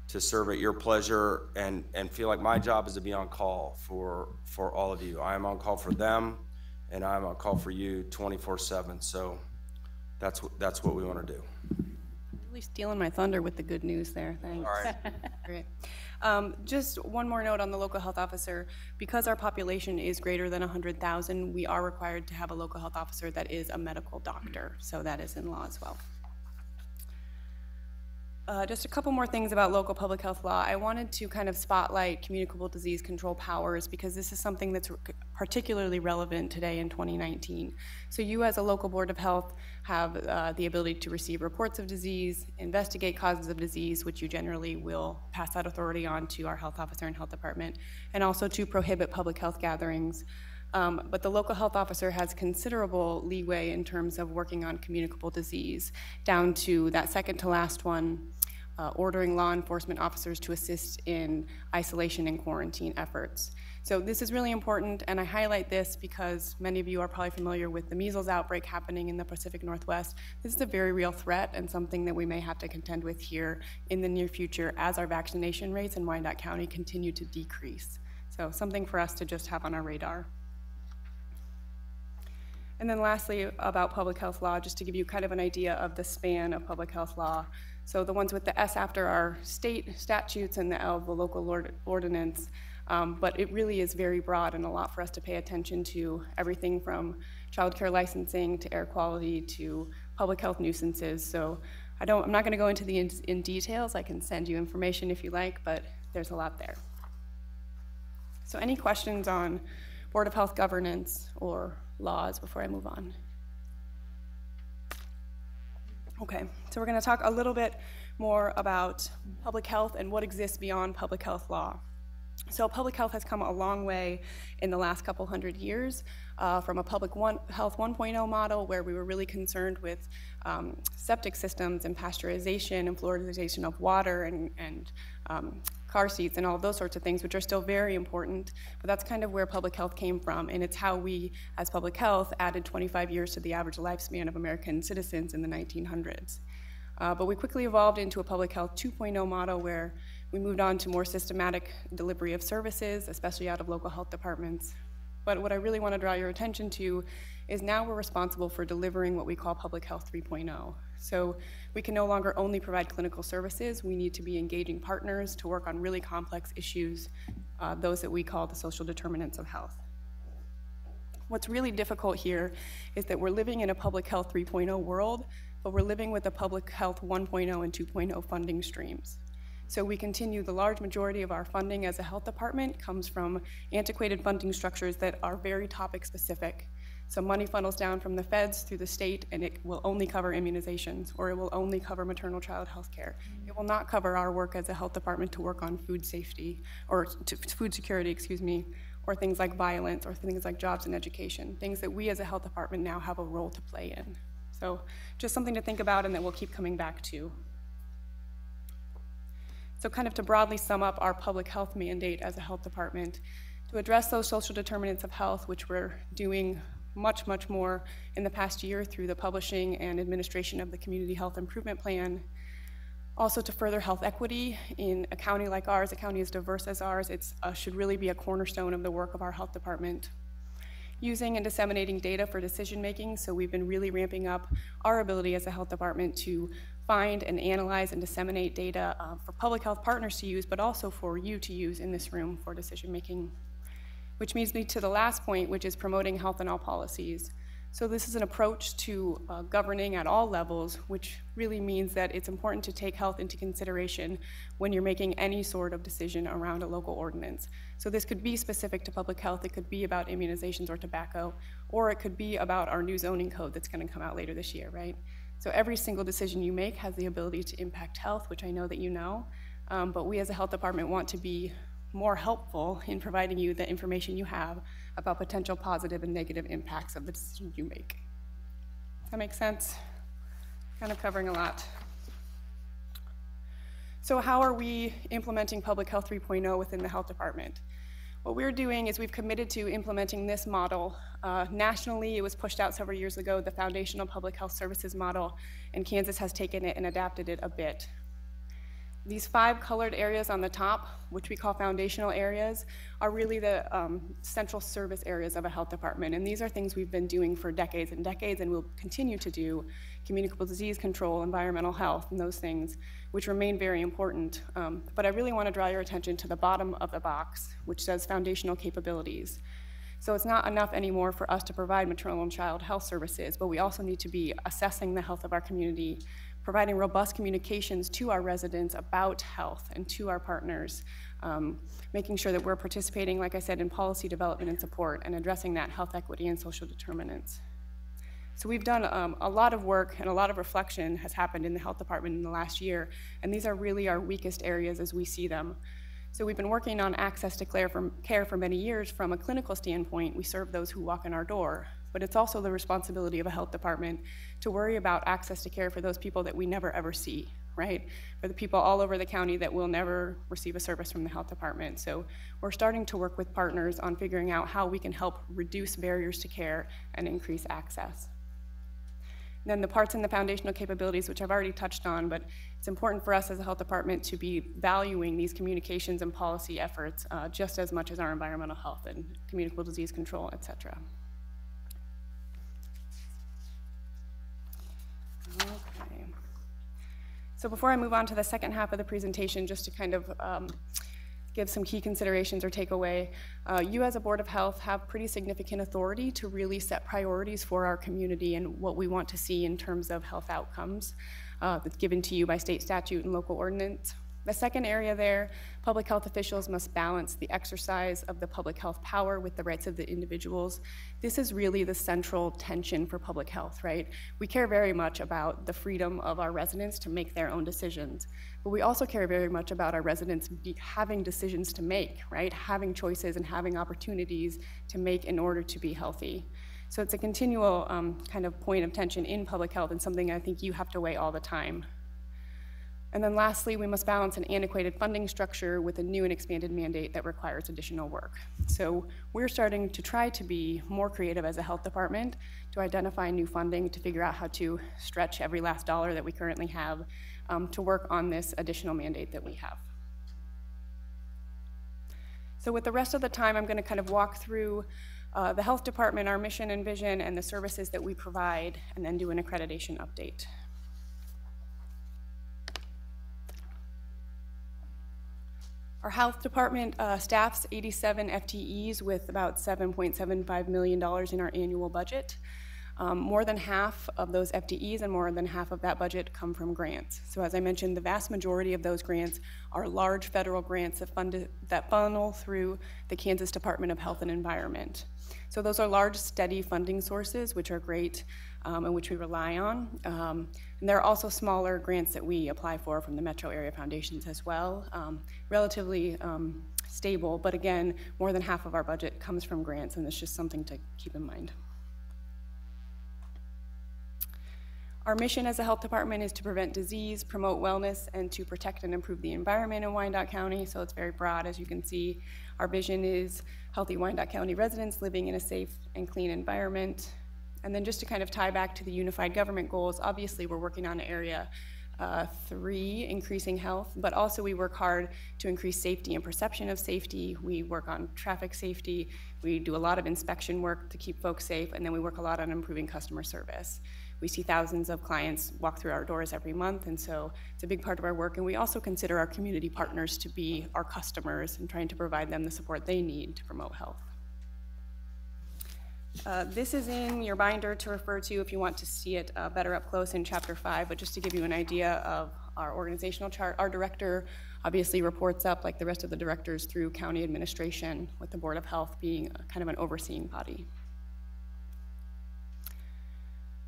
to serve at your pleasure and feel like my job is to be on call for all of you. I am on call for them, and I'm on call for you 24/7. So that's what we want to do. Really stealing my thunder with the good news there. Thanks. All right. Great. Just one more note on the local health officer. Because our population is greater than 100,000, we are required to have a local health officer that is a medical doctor. So that is in law as well. Just a couple more things about local public health law. I wanted to kind of spotlight communicable disease control powers because this is something that's particularly relevant today in 2019. So you as a local board of health have the ability to receive reports of disease, investigate causes of disease, which you generally will pass that authority on to our health officer and health department, and also to prohibit public health gatherings. But the local health officer has considerable leeway in terms of working on communicable disease, down to that second to last one, ordering law enforcement officers to assist in isolation and quarantine efforts. So this is really important, and I highlight this because many of you are probably familiar with the measles outbreak happening in the Pacific Northwest. This is a very real threat and something that we may have to contend with here in the near future as our vaccination rates in Wyandotte County continue to decrease. So something for us to just have on our radar. And then lastly, about public health law, just to give you kind of an idea of the span of public health law. So the ones with the S after are state statutes and the L, the local ordinance. But it really is very broad and a lot for us to pay attention to, everything from childcare licensing to air quality to public health nuisances. So I'm not going to go into the in details. I can send you information if you like, but there's a lot there. So any questions on Board of Health governance or laws before I move on? Okay, so we're going to talk a little bit more about public health and what exists beyond public health law. So public health has come a long way in the last couple hundred years from a public health 1.0 model where we were really concerned with septic systems and pasteurization and fluoridization of water and car seats and all of those sorts of things, which are still very important, but that's kind of where public health came from, and it's how we, as public health, added 25 years to the average lifespan of American citizens in the 1900s. But we quickly evolved into a public health 2.0 model where we moved on to more systematic delivery of services, especially out of local health departments. But what I really want to draw your attention to is now we're responsible for delivering what we call public health 3.0. So we can no longer only provide clinical services, we need to be engaging partners to work on really complex issues, those that we call the social determinants of health. What's really difficult here is that we're living in a public health 3.0 world, but we're living with the public health 1.0 and 2.0 funding streams. So we continue, the large majority of our funding as a health department comes from antiquated funding structures that are very topic specific. So money funnels down from the feds through the state and it will only cover immunizations, or it will only cover maternal child health care. It will not cover our work as a health department to work on food safety, or food security, excuse me, or things like violence, or things like jobs and education, things that we as a health department now have a role to play in. So just something to think about and that we'll keep coming back to. So kind of to broadly sum up our public health mandate as a health department, to address those social determinants of health, which we're doing much, much more in the past year through the publishing and administration of the Community Health Improvement Plan. Also to further health equity in a county like ours, a county as diverse as ours, it should really be a cornerstone of the work of our health department. Using and disseminating data for decision making, so we've been really ramping up our ability as a health department to find and analyze and disseminate data for public health partners to use, but also for you to use in this room for decision making. Which leads me to the last point, which is promoting health in all policies. So this is an approach to governing at all levels, which really means that it's important to take health into consideration when you're making any sort of decision around a local ordinance. So this could be specific to public health, it could be about immunizations or tobacco, or it could be about our new zoning code that's going to come out later this year, right? So every single decision you make has the ability to impact health, which I know that you know, but we as a health department want to be more helpful in providing you the information you have about potential positive and negative impacts of the decisions you make. Does that make sense? Kind of covering a lot. So how are we implementing Public Health 3.0 within the health department? What we're doing is we've committed to implementing this model. Nationally, it was pushed out several years ago, the Foundational Public Health Services model, and Kansas has taken it and adapted it a bit. These 5 colored areas on the top, which we call foundational areas, are really the central service areas of a health department. And these are things we've been doing for decades and decades and will continue to do. Communicable disease control, environmental health, and those things, which remain very important. But I really want to draw your attention to the bottom of the box, which says foundational capabilities. So it's not enough anymore for us to provide maternal and child health services, but we also need to be assessing the health of our community, providing robust communications to our residents about health and to our partners, making sure that we're participating, like I said, in policy development and support and addressing that health equity and social determinants. So we've done a lot of work and a lot of reflection has happened in the health department in the last year, and these are really our weakest areas as we see them. So we've been working on access to care for many years from a clinical standpoint. We serve those who walk in our door, but it's also the responsibility of a health department to worry about access to care for those people that we never ever see, right? For the people all over the county that will never receive a service from the health department. So we're starting to work with partners on figuring out how we can help reduce barriers to care and increase access. And then the parts in the foundational capabilities, which I've already touched on, but it's important for us as a health department to be valuing these communications and policy efforts just as much as our environmental health and communicable disease control, et cetera. Okay. So before I move on to the second half of the presentation, just to kind of give some key considerations or takeaway, you as a Board of Health have pretty significant authority to really set priorities for our community and what we want to see in terms of health outcomes that's given to you by state statute and local ordinance. The second area there, public health officials must balance the exercise of the public health power with the rights of the individuals. This is really the central tension for public health, right? We care very much about the freedom of our residents to make their own decisions, but we also care very much about our residents having decisions to make, right? Having choices and having opportunities to make in order to be healthy. So it's a continual kind of point of tension in public health and something I think you have to weigh all the time. And then lastly, we must balance an antiquated funding structure with a new and expanded mandate that requires additional work. So we're starting to try to be more creative as a health department to identify new funding, to figure out how to stretch every last dollar that we currently have to work on this additional mandate that we have. So with the rest of the time, I'm going to kind of walk through the health department, our mission and vision, and the services that we provide, and then do an accreditation update. Our health department staffs 87 FTEs with about $7.75 million in our annual budget. More than half of those FTEs and more than half of that budget come from grants. So as I mentioned, the vast majority of those grants are large federal grants that funnel through the Kansas Department of Health and Environment. So those are large, steady funding sources, which are great and which we rely on. And there are also smaller grants that we apply for from the metro area foundations as well. Relatively stable, but again, more than half of our budget comes from grants, and it's just something to keep in mind. Our mission as a health department is to prevent disease, promote wellness, and to protect and improve the environment in Wyandotte County. So it's very broad, as you can see. Our vision is healthy Wyandotte County residents living in a safe and clean environment. And then just to kind of tie back to the unified government goals, obviously we're working on area 3, increasing health, but also we work hard to increase safety and perception of safety. We work on traffic safety. We do a lot of inspection work to keep folks safe, and then we work a lot on improving customer service. We see thousands of clients walk through our doors every month, and so it's a big part of our work. And we also consider our community partners to be our customers and trying to provide them the support they need to promote health. This is in your binder to refer to if you want to see it better up close in Chapter 5, but just to give you an idea of our organizational chart, our director obviously reports up, like the rest of the directors, through county administration, with the Board of Health being kind of an overseeing body.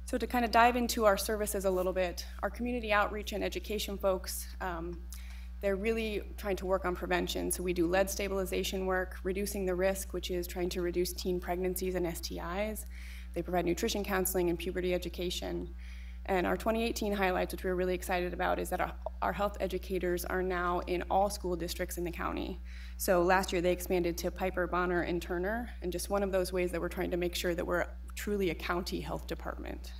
So to kind of dive into our services a little bit, our community outreach and education folks, they're really trying to work on prevention. So we do lead stabilization work, reducing the risk, which is trying to reduce teen pregnancies and STIs. They provide nutrition counseling and puberty education. And our 2018 highlights, which we're really excited about, is that our health educators are now in all school districts in the county. So last year they expanded to Piper, Bonner, and Turner, and just one of those ways that we're trying to make sure that we're truly a county health department.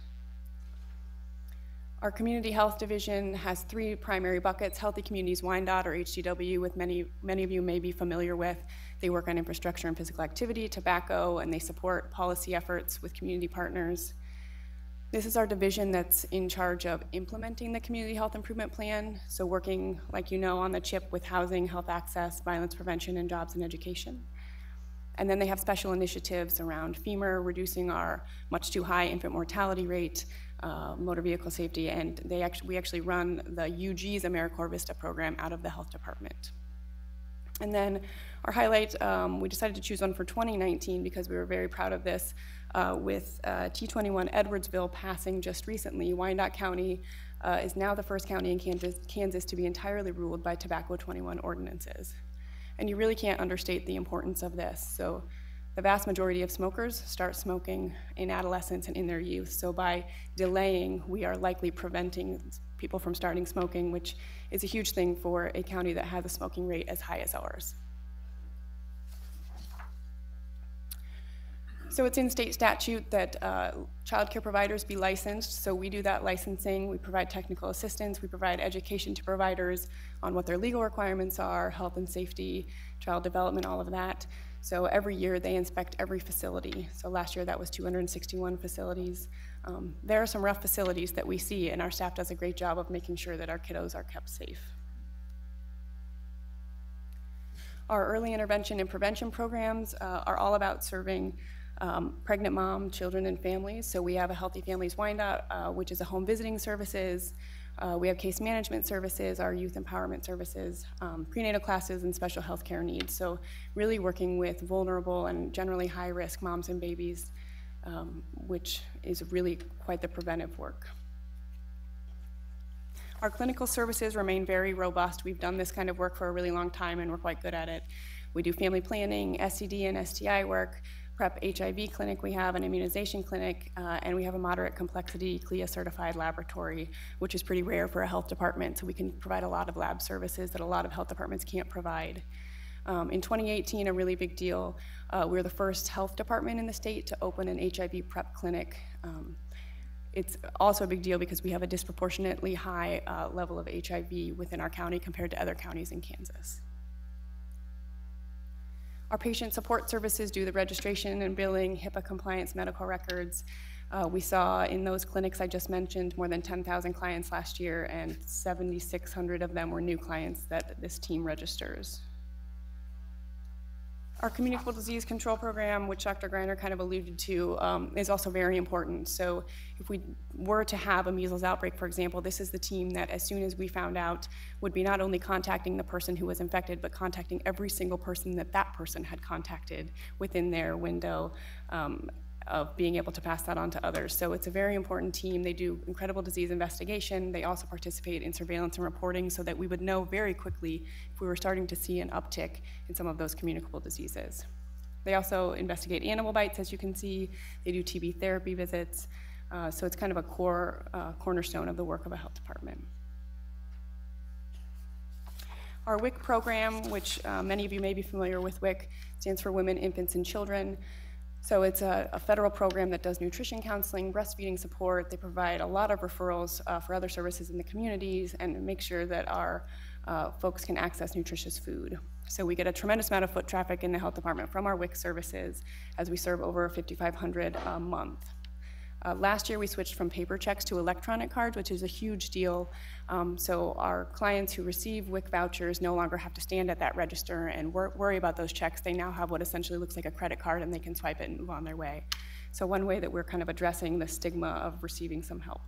Our community health division has 3 primary buckets: Healthy Communities Wyandotte, or HCW, with many of you may be familiar with. They work on infrastructure and physical activity, tobacco, and they support policy efforts with community partners. This is our division that's in charge of implementing the Community Health Improvement Plan, so working, like you know, on the CHIP with housing, health access, violence prevention, and jobs and education. And then they have special initiatives around FEMA, reducing our much too high infant mortality rate, motor vehicle safety, and we actually run the UG's AmeriCorps Vista program out of the health department. And then our highlight, we decided to choose one for 2019 because we were very proud of this. With T21 Edwardsville passing just recently, Wyandotte County is now the first county in Kansas to be entirely ruled by Tobacco 21 ordinances. And you really can't understate the importance of this. So the vast majority of smokers start smoking in adolescence and in their youth. So by delaying, we are likely preventing people from starting smoking, which is a huge thing for a county that has a smoking rate as high as ours. So it's in state statute that child care providers be licensed, so we do that licensing. We provide technical assistance, we provide education to providers on what their legal requirements are, health and safety, child development, all of that. So every year they inspect every facility. So last year that was 261 facilities. There are some rough facilities that we see, and our staff does a great job of making sure that our kiddos are kept safe. Our early intervention and prevention programs are all about serving pregnant mom, children, and families. So we have a Healthy Families Wyandotte, which is a home visiting services. We have case management services, our youth empowerment services, prenatal classes, and special health care needs. So really working with vulnerable and generally high-risk moms and babies, which is really quite the preventive work. Our clinical services remain very robust. We've done this kind of work for a really long time, and we're quite good at it. We do family planning, STD and STI work, PrEP HIV clinic, we have an immunization clinic, and we have a moderate complexity CLIA certified laboratory, which is pretty rare for a health department, so we can provide a lot of lab services that a lot of health departments can't provide. In 2018, a really big deal, we're the first health department in the state to open an HIV PrEP clinic. It's also a big deal because we have a disproportionately high level of HIV within our county compared to other counties in Kansas. Our patient support services do the registration and billing, HIPAA compliance medical records. We saw in those clinics I just mentioned more than 10,000 clients last year, and 7,600 of them were new clients that this team registers. Our communicable disease control program, which Dr. Greiner kind of alluded to, is also very important. So if we were to have a measles outbreak, for example, this is the team that as soon as we found out would be not only contacting the person who was infected, but contacting every single person that that person had contacted within their window of being able to pass that on to others. So it's a very important team. They do incredible disease investigation. They also participate in surveillance and reporting so that we would know very quickly if we were starting to see an uptick in some of those communicable diseases. They also investigate animal bites, as you can see. They do TB therapy visits. So it's kind of a cornerstone of the work of a health department. Our WIC program, which many of you may be familiar with WIC, stands for Women, Infants, and Children. So it's a federal program that does nutrition counseling, breastfeeding support. They provide a lot of referrals for other services in the communities and make sure that our folks can access nutritious food. So we get a tremendous amount of foot traffic in the health department from our WIC services as we serve over 5,500 a month. Last year we switched from paper checks to electronic cards, which is a huge deal. So our clients who receive WIC vouchers no longer have to stand at that register and worry about those checks. They now have what essentially looks like a credit card and they can swipe it and move on their way. So one way that we're kind of addressing the stigma of receiving some help.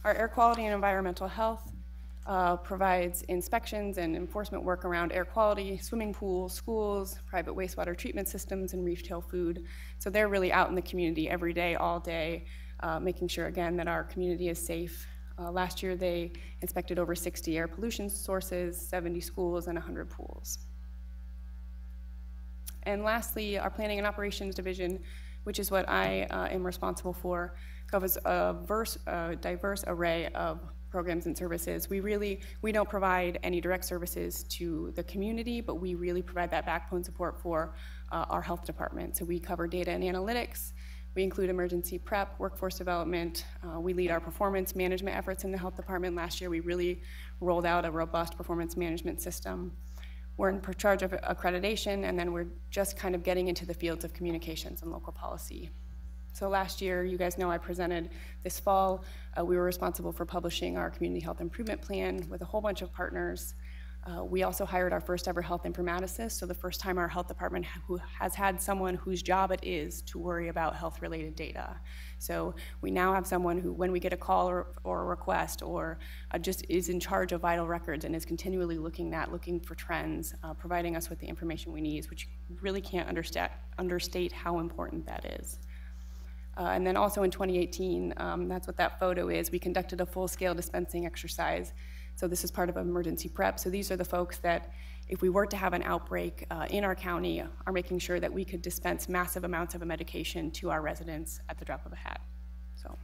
Our air quality and environmental health provides inspections and enforcement work around air quality, swimming pools, schools, private wastewater treatment systems, and retail food. So they're really out in the community every day, all day, making sure, again, that our community is safe. Last year, they inspected over 60 air pollution sources, 70 schools, and 100 pools. And lastly, our Planning and Operations Division, which is what I am responsible for, covers a diverse array of programs and services. We don't provide any direct services to the community, but we really provide that backbone support for our health department. So we cover data and analytics. We include emergency prep, workforce development. We lead our performance management efforts in the health department. Last year, we really rolled out a robust performance management system. We're in charge of accreditation, and then we're just kind of getting into the fields of communications and local policy. So last year, you guys know I presented this fall. We were responsible for publishing our community health improvement plan with a whole bunch of partners. We also hired our first ever health informaticist, so the first time our health department has had someone whose job it is to worry about health-related data. So we now have someone who, when we get a call or a request, or just is in charge of vital records and is continually looking for trends, providing us with the information we need, which really can't understate how important that is. And then also in 2018, that's what that photo is, we conducted a full-scale dispensing exercise. So this is part of emergency prep. So these are the folks that, if we were to have an outbreak in our county, are making sure that we could dispense massive amounts of a medication to our residents at the drop of a hat. So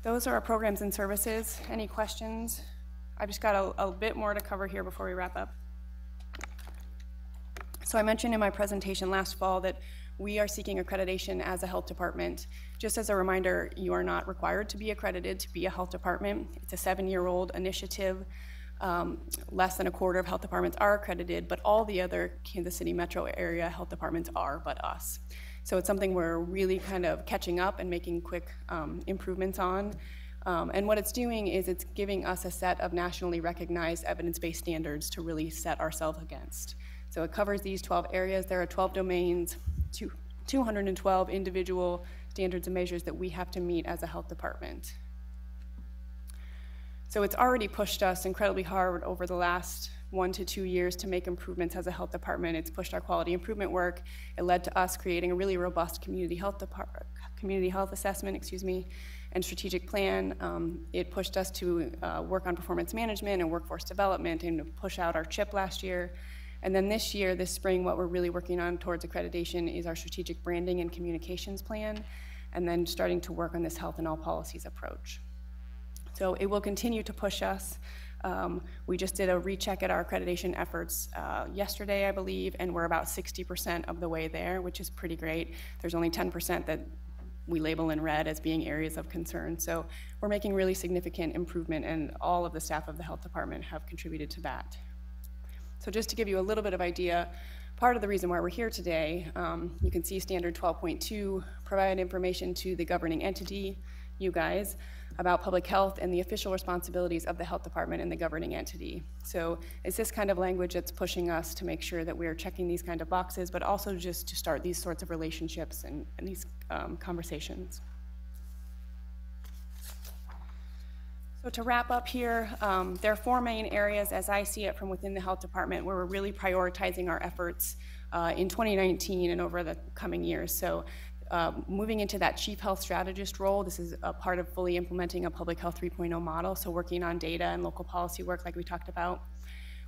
those are our programs and services. Any questions? I've just got a bit more to cover here before we wrap up. So I mentioned in my presentation last fall that we are seeking accreditation as a health department. Just as a reminder, you are not required to be accredited to be a health department. It's a 7-year-old initiative. Less than a quarter of health departments are accredited, but all the other Kansas City metro area health departments are, but us. So it's something we're really kind of catching up and making quick improvements on. And what it's doing is it's giving us a set of nationally recognized evidence-based standards to really set ourselves against. So it covers these 12 areas. There are 12 domains, 212 individual standards and measures that we have to meet as a health department. So it's already pushed us incredibly hard over the last 1 to 2 years to make improvements as a health department. It's pushed our quality improvement work. It led to us creating a really robust community health assessment, and strategic plan. It pushed us to work on performance management and workforce development and push out our CHIP last year. And then this year, this spring, what we're really working on towards accreditation is our strategic branding and communications plan, and then starting to work on this health and all policies approach. So it will continue to push us. We just did a recheck at our accreditation efforts yesterday, I believe, and we're about 60% of the way there, which is pretty great. There's only 10% that we label in red as being areas of concern. So we're making really significant improvement, and all of the staff of the health department have contributed to that. So just to give you a little bit of idea, part of the reason why we're here today, you can see standard 12.2, provide information to the governing entity, you guys, about public health and the official responsibilities of the health department and the governing entity. So it's this kind of language that's pushing us to make sure that we're checking these kind of boxes, but also just to start these sorts of relationships and these conversations. So to wrap up here, there are 4 main areas as I see it from within the health department where we're really prioritizing our efforts in 2019 and over the coming years. So moving into that chief health strategist role, this is a part of fully implementing a public health 3.0 model, so working on data and local policy work like we talked about.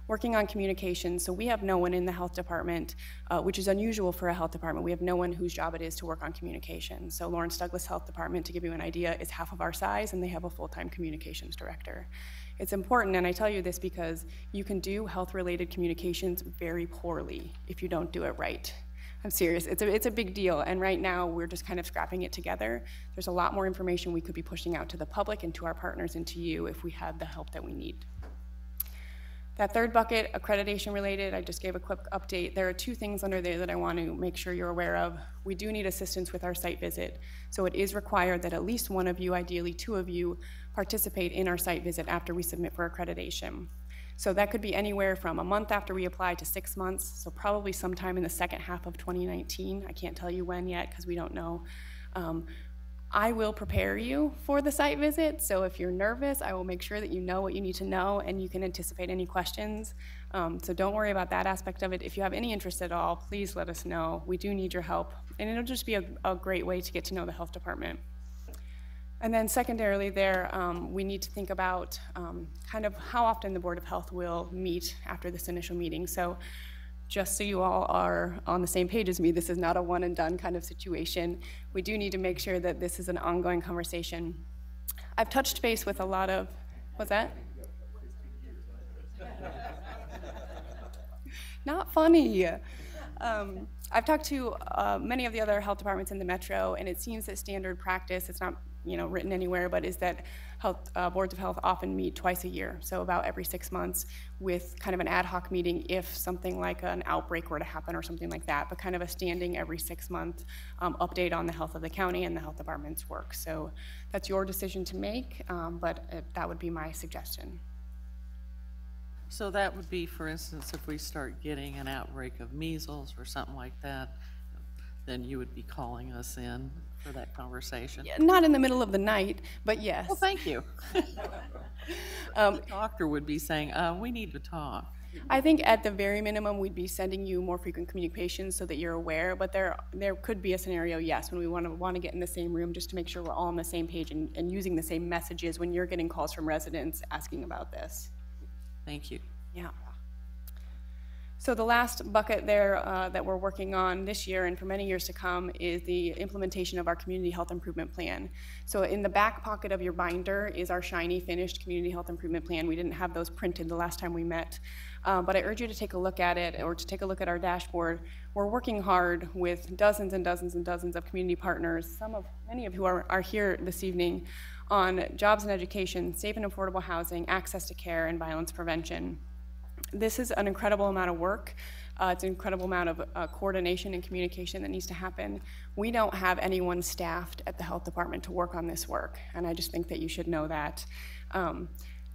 working on communication. So we have no one in the health department, which is unusual for a health department. We have no one whose job it is to work on communication. So Lawrence Douglas Health Department, to give you an idea, is half of our size, and they have a full-time communications director. It's important, and I tell you this because you can do health-related communications very poorly if you don't do it right. I'm serious, it's a big deal, and right now we're just kind of scrapping it together. There's a lot more information we could be pushing out to the public and to our partners and to you if we had the help that we need. That third bucket, accreditation related, I just gave a quick update. There are two things under there that I want to make sure you're aware of. We do need assistance with our site visit. So it is required that at least one of you, ideally two of you, participate in our site visit after we submit for accreditation. So that could be anywhere from a month after we apply to 6 months, so probably sometime in the second half of 2019. I can't tell you when yet because we don't know. I will prepare you for the site visit, so if you're nervous, I will make sure that you know what you need to know and you can anticipate any questions. So don't worry about that aspect of it. If you have any interest at all, please let us know. We do need your help, and it'll just be a great way to get to know the health department. And then secondarily there, we need to think about kind of how often the Board of Health will meet after this initial meeting. So just so you all are on the same page as me, this is not a one and done kind of situation. We do need to make sure that this is an ongoing conversation. I've touched base with a lot of, what's that? Not funny. I've talked to many of the other health departments in the metro, and it seems that standard practice, it's not written anywhere, but is that health boards of health often meet twice a year, so about every 6 months, with kind of an ad hoc meeting if something like an outbreak were to happen or something like that, but kind of a standing every 6 month update on the health of the county and the health department's work. So that's your decision to make, but that would be my suggestion. So that would be, for instance, if we start getting an outbreak of measles or something like that, then you would be calling us in for that conversation? Yeah, not in the middle of the night, but yes. Well, thank you. The doctor would be saying, we need to talk. I think at the very minimum, we'd be sending you more frequent communications so that you're aware, but there could be a scenario, yes, when we want to get in the same room just to make sure we're all on the same page and using the same messages when you're getting calls from residents asking about this. Thank you. Yeah. So the last bucket there that we're working on this year and for many years to come is the implementation of our community health improvement plan. So in the back pocket of your binder is our shiny finished community health improvement plan. We didn't have those printed the last time we met, but I urge you to take a look at it or to take a look at our dashboard. We're working hard with dozens and dozens and dozens of community partners, many of who are here this evening, on jobs and education, safe and affordable housing, access to care, and violence prevention. This is an incredible amount of work. It's an incredible amount of coordination and communication that needs to happen. We don't have anyone staffed at the health department to work on this work, and I just think that you should know that.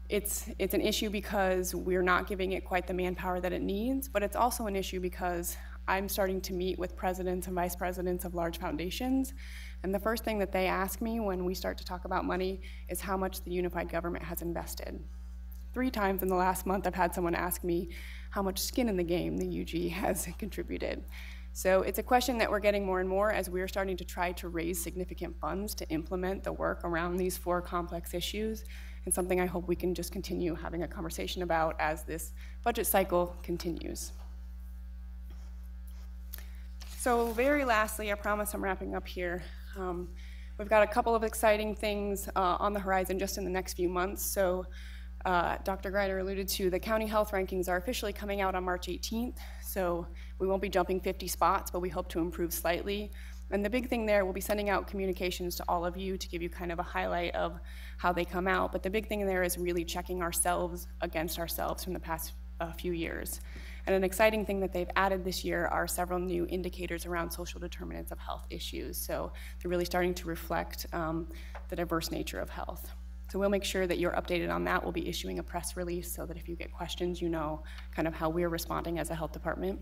It's an issue because we're not giving it quite the manpower that it needs, but it's also an issue because I'm starting to meet with presidents and vice presidents of large foundations, and the first thing that they ask me when we start to talk about money is how much the unified government has invested. 3 times in the last month, I've had someone ask me how much skin in the game the UG has contributed. So it's a question that we're getting more and more as we're starting to try to raise significant funds to implement the work around these 4 complex issues, and something I hope we can just continue having a conversation about as this budget cycle continues. So very lastly, I promise I'm wrapping up here. We've got a couple of exciting things on the horizon just in the next few months. So Dr. Greiner alluded to, the county health rankings are officially coming out on March 18th, so we won't be jumping 50 spots, but we hope to improve slightly. And the big thing there, we'll be sending out communications to all of you to give you kind of a highlight of how they come out, but the big thing there is really checking ourselves against ourselves from the past few years. And an exciting thing that they've added this year are several new indicators around social determinants of health issues, so they're really starting to reflect the diverse nature of health. So we'll make sure that you're updated on that. We'll be issuing a press release so that if you get questions, you know kind of how we're responding as a health department.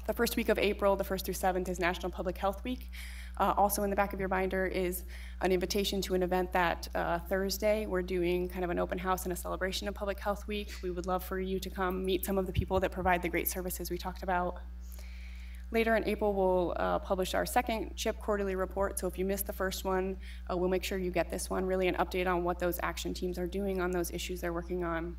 The first week of April, the 1st through 7th, is National Public Health Week. Also in the back of your binder is an invitation to an event that Thursday. We're doing kind of an open house and a celebration of Public Health Week. We would love for you to come meet some of the people that provide the great services we talked about. Later in April, we'll publish our second CHIP quarterly report, so if you missed the first one, we'll make sure you get this one, really an update on what those action teams are doing on those issues they're working on.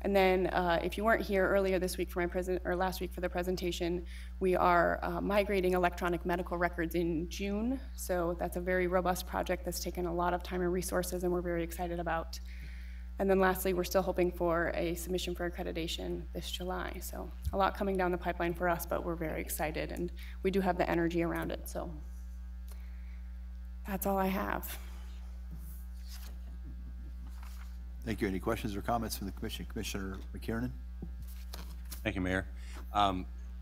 And then if you weren't here earlier this week for or last week for the presentation, we are migrating electronic medical records in June. So that's a very robust project that's taken a lot of time and resources and we're very excited about. And then lastly, we're still hoping for a submission for accreditation this July. So a lot coming down the pipeline for us, but we're very excited and we do have the energy around it. So that's all I have. Thank you. Any questions or comments from the commission? Commissioner McKiernan? Thank you, Mayor.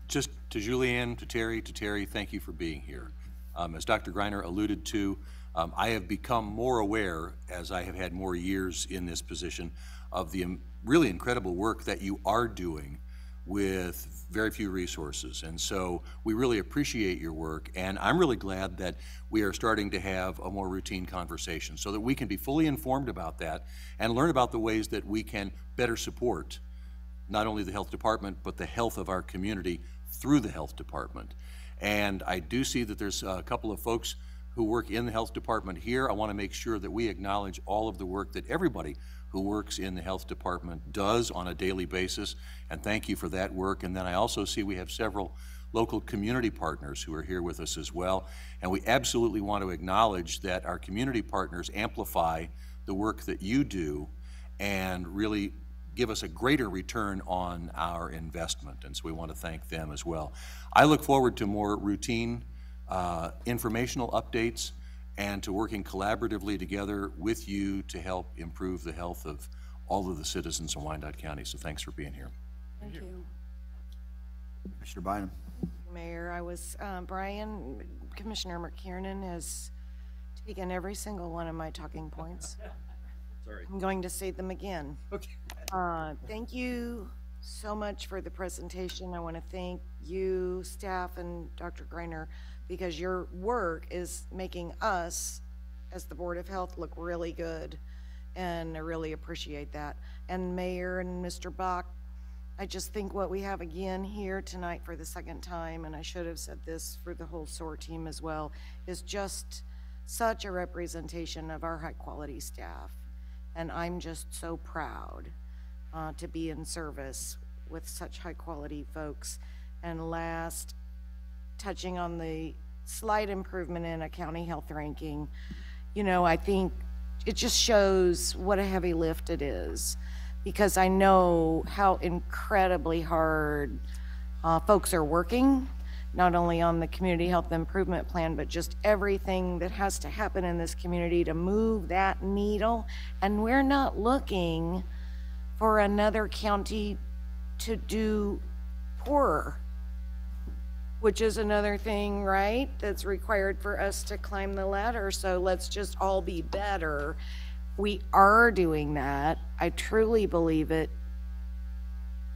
Just to Julianne, to Terry, thank you for being here. As Dr. Greiner alluded to, I have become more aware, as I have had more years in this position, of the really incredible work that you are doing with very few resources. And so we really appreciate your work, and I'm really glad that we are starting to have a more routine conversation so that we can be fully informed about that and learn about the ways that we can better support not only the health department, but the health of our community through the health department. And I do see that there's a couple of folks who work in the health department here. I want to make sure that we acknowledge all of the work that everybody who works in the health department does on a daily basis, and thank you for that work. And then I also see we have several local community partners who are here with us as well, and we absolutely want to acknowledge that our community partners amplify the work that you do and really give us a greater return on our investment, and so we want to thank them as well. I look forward to more routine informational updates and to working collaboratively together with you to help improve the health of all of the citizens in Wyandotte County. So thanks for being here. Thank you. Commissioner Bynum. Mayor, Brian, Commissioner McKiernan has taken every single one of my talking points. Sorry. I'm going to say them again. Okay. Thank you so much for the presentation. I want to thank you, staff, and Dr. Greiner, because your work is making us, as the Board of Health, look really good, and I really appreciate that. And Mayor and Mr. Bach, I just think what we have again here tonight for the second time, and I should have said this for the whole SOAR team as well, is just such a representation of our high-quality staff. And I'm just so proud to be in service with such high-quality folks. And last, touching on the slight improvement in a county health ranking, you know, I think it just shows what a heavy lift it is, because I know how incredibly hard folks are working, not only on the community health improvement plan, but just everything that has to happen in this community to move that needle. And we're not looking for another county to do poorer, which is another thing, right, that's required for us to climb the ladder. So let's just all be better. We are doing that. I truly believe it.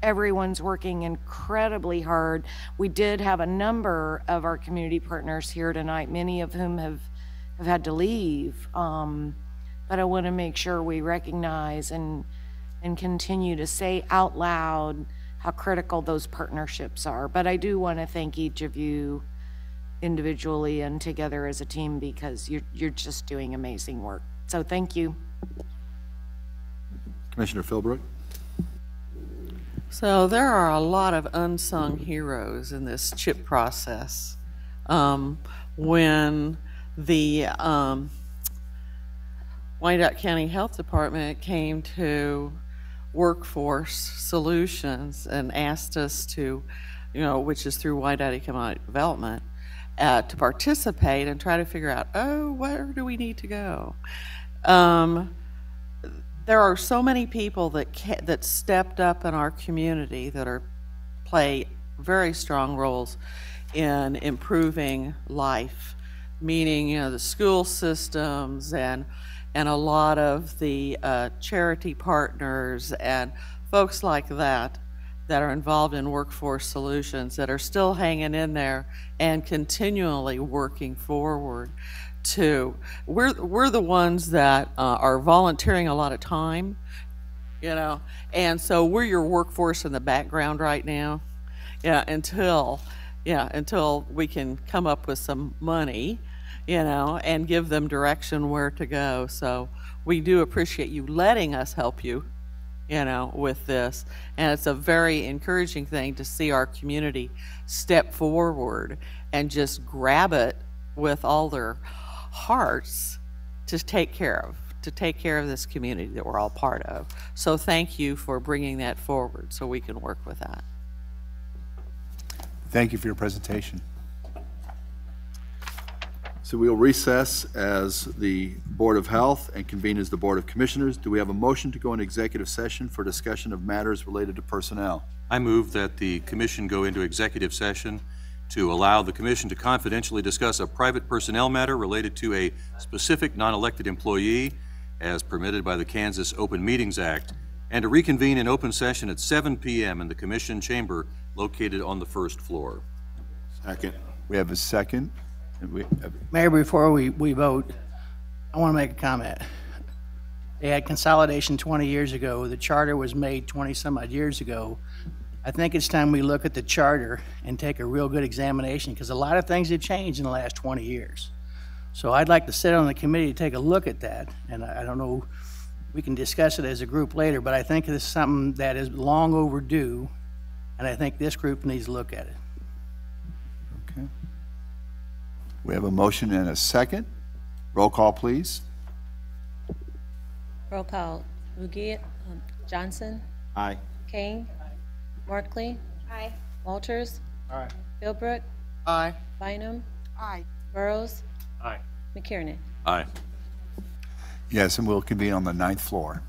Everyone's working incredibly hard. We did have a number of our community partners here tonight, many of whom have had to leave. But I want to make sure we recognize and continue to say out loud how critical those partnerships are. But I do want to thank each of you individually and together as a team, because you're just doing amazing work. So thank you. Commissioner Philbrook. So there are a lot of unsung heroes in this CHIP process. When the Wyandotte County Health Department came to Workforce Solutions and asked us to, you know, which is through Wyandotte Economic Development, to participate and try to figure out, oh, where do we need to go? There are so many people that stepped up in our community that play very strong roles in improving life, meaning, you know, the school systems and a lot of the charity partners and folks like that are involved in Workforce Solutions that are still hanging in there and continually working forward. We're the ones that are volunteering a lot of time, you know, and so we're your workforce in the background right now, until we can come up with some money, you know, and give them direction where to go. So we do appreciate you letting us help you, with this. And it's a very encouraging thing to see our community step forward and just grab it with all their hearts to take care of this community that we're all part of. So thank you for bringing that forward so we can work with that. Thank you for your presentation. So we'll recess as the Board of Health and convene as the Board of Commissioners. Do we have a motion to go into executive session for discussion of matters related to personnel? I move that the commission go into executive session to allow the commission to confidentially discuss a private personnel matter related to a specific non-elected employee as permitted by the Kansas Open Meetings Act, and to reconvene in open session at 7 p.m. in the commission chamber located on the first floor. Second. We have a second. Mayor, before we vote, I want to make a comment. They had consolidation 20 years ago. The charter was made 20-some-odd years ago. I think it's time we look at the charter and take a real good examination, because a lot of things have changed in the last 20 years. So I'd like to sit on the committee to take a look at that, and I don't know, we can discuss it as a group later, but I think this is something that is long overdue, and I think this group needs to look at it. Okay. We have a motion and a second. Roll call, please. Roll call. Mugia, Johnson. Aye. Kane. Markley. Aye. Walters. Aye. Philbrook. Aye. Bynum. Aye. Burrows. Aye. McKiernan. Aye. Yes, and we'll convene on the 9th floor.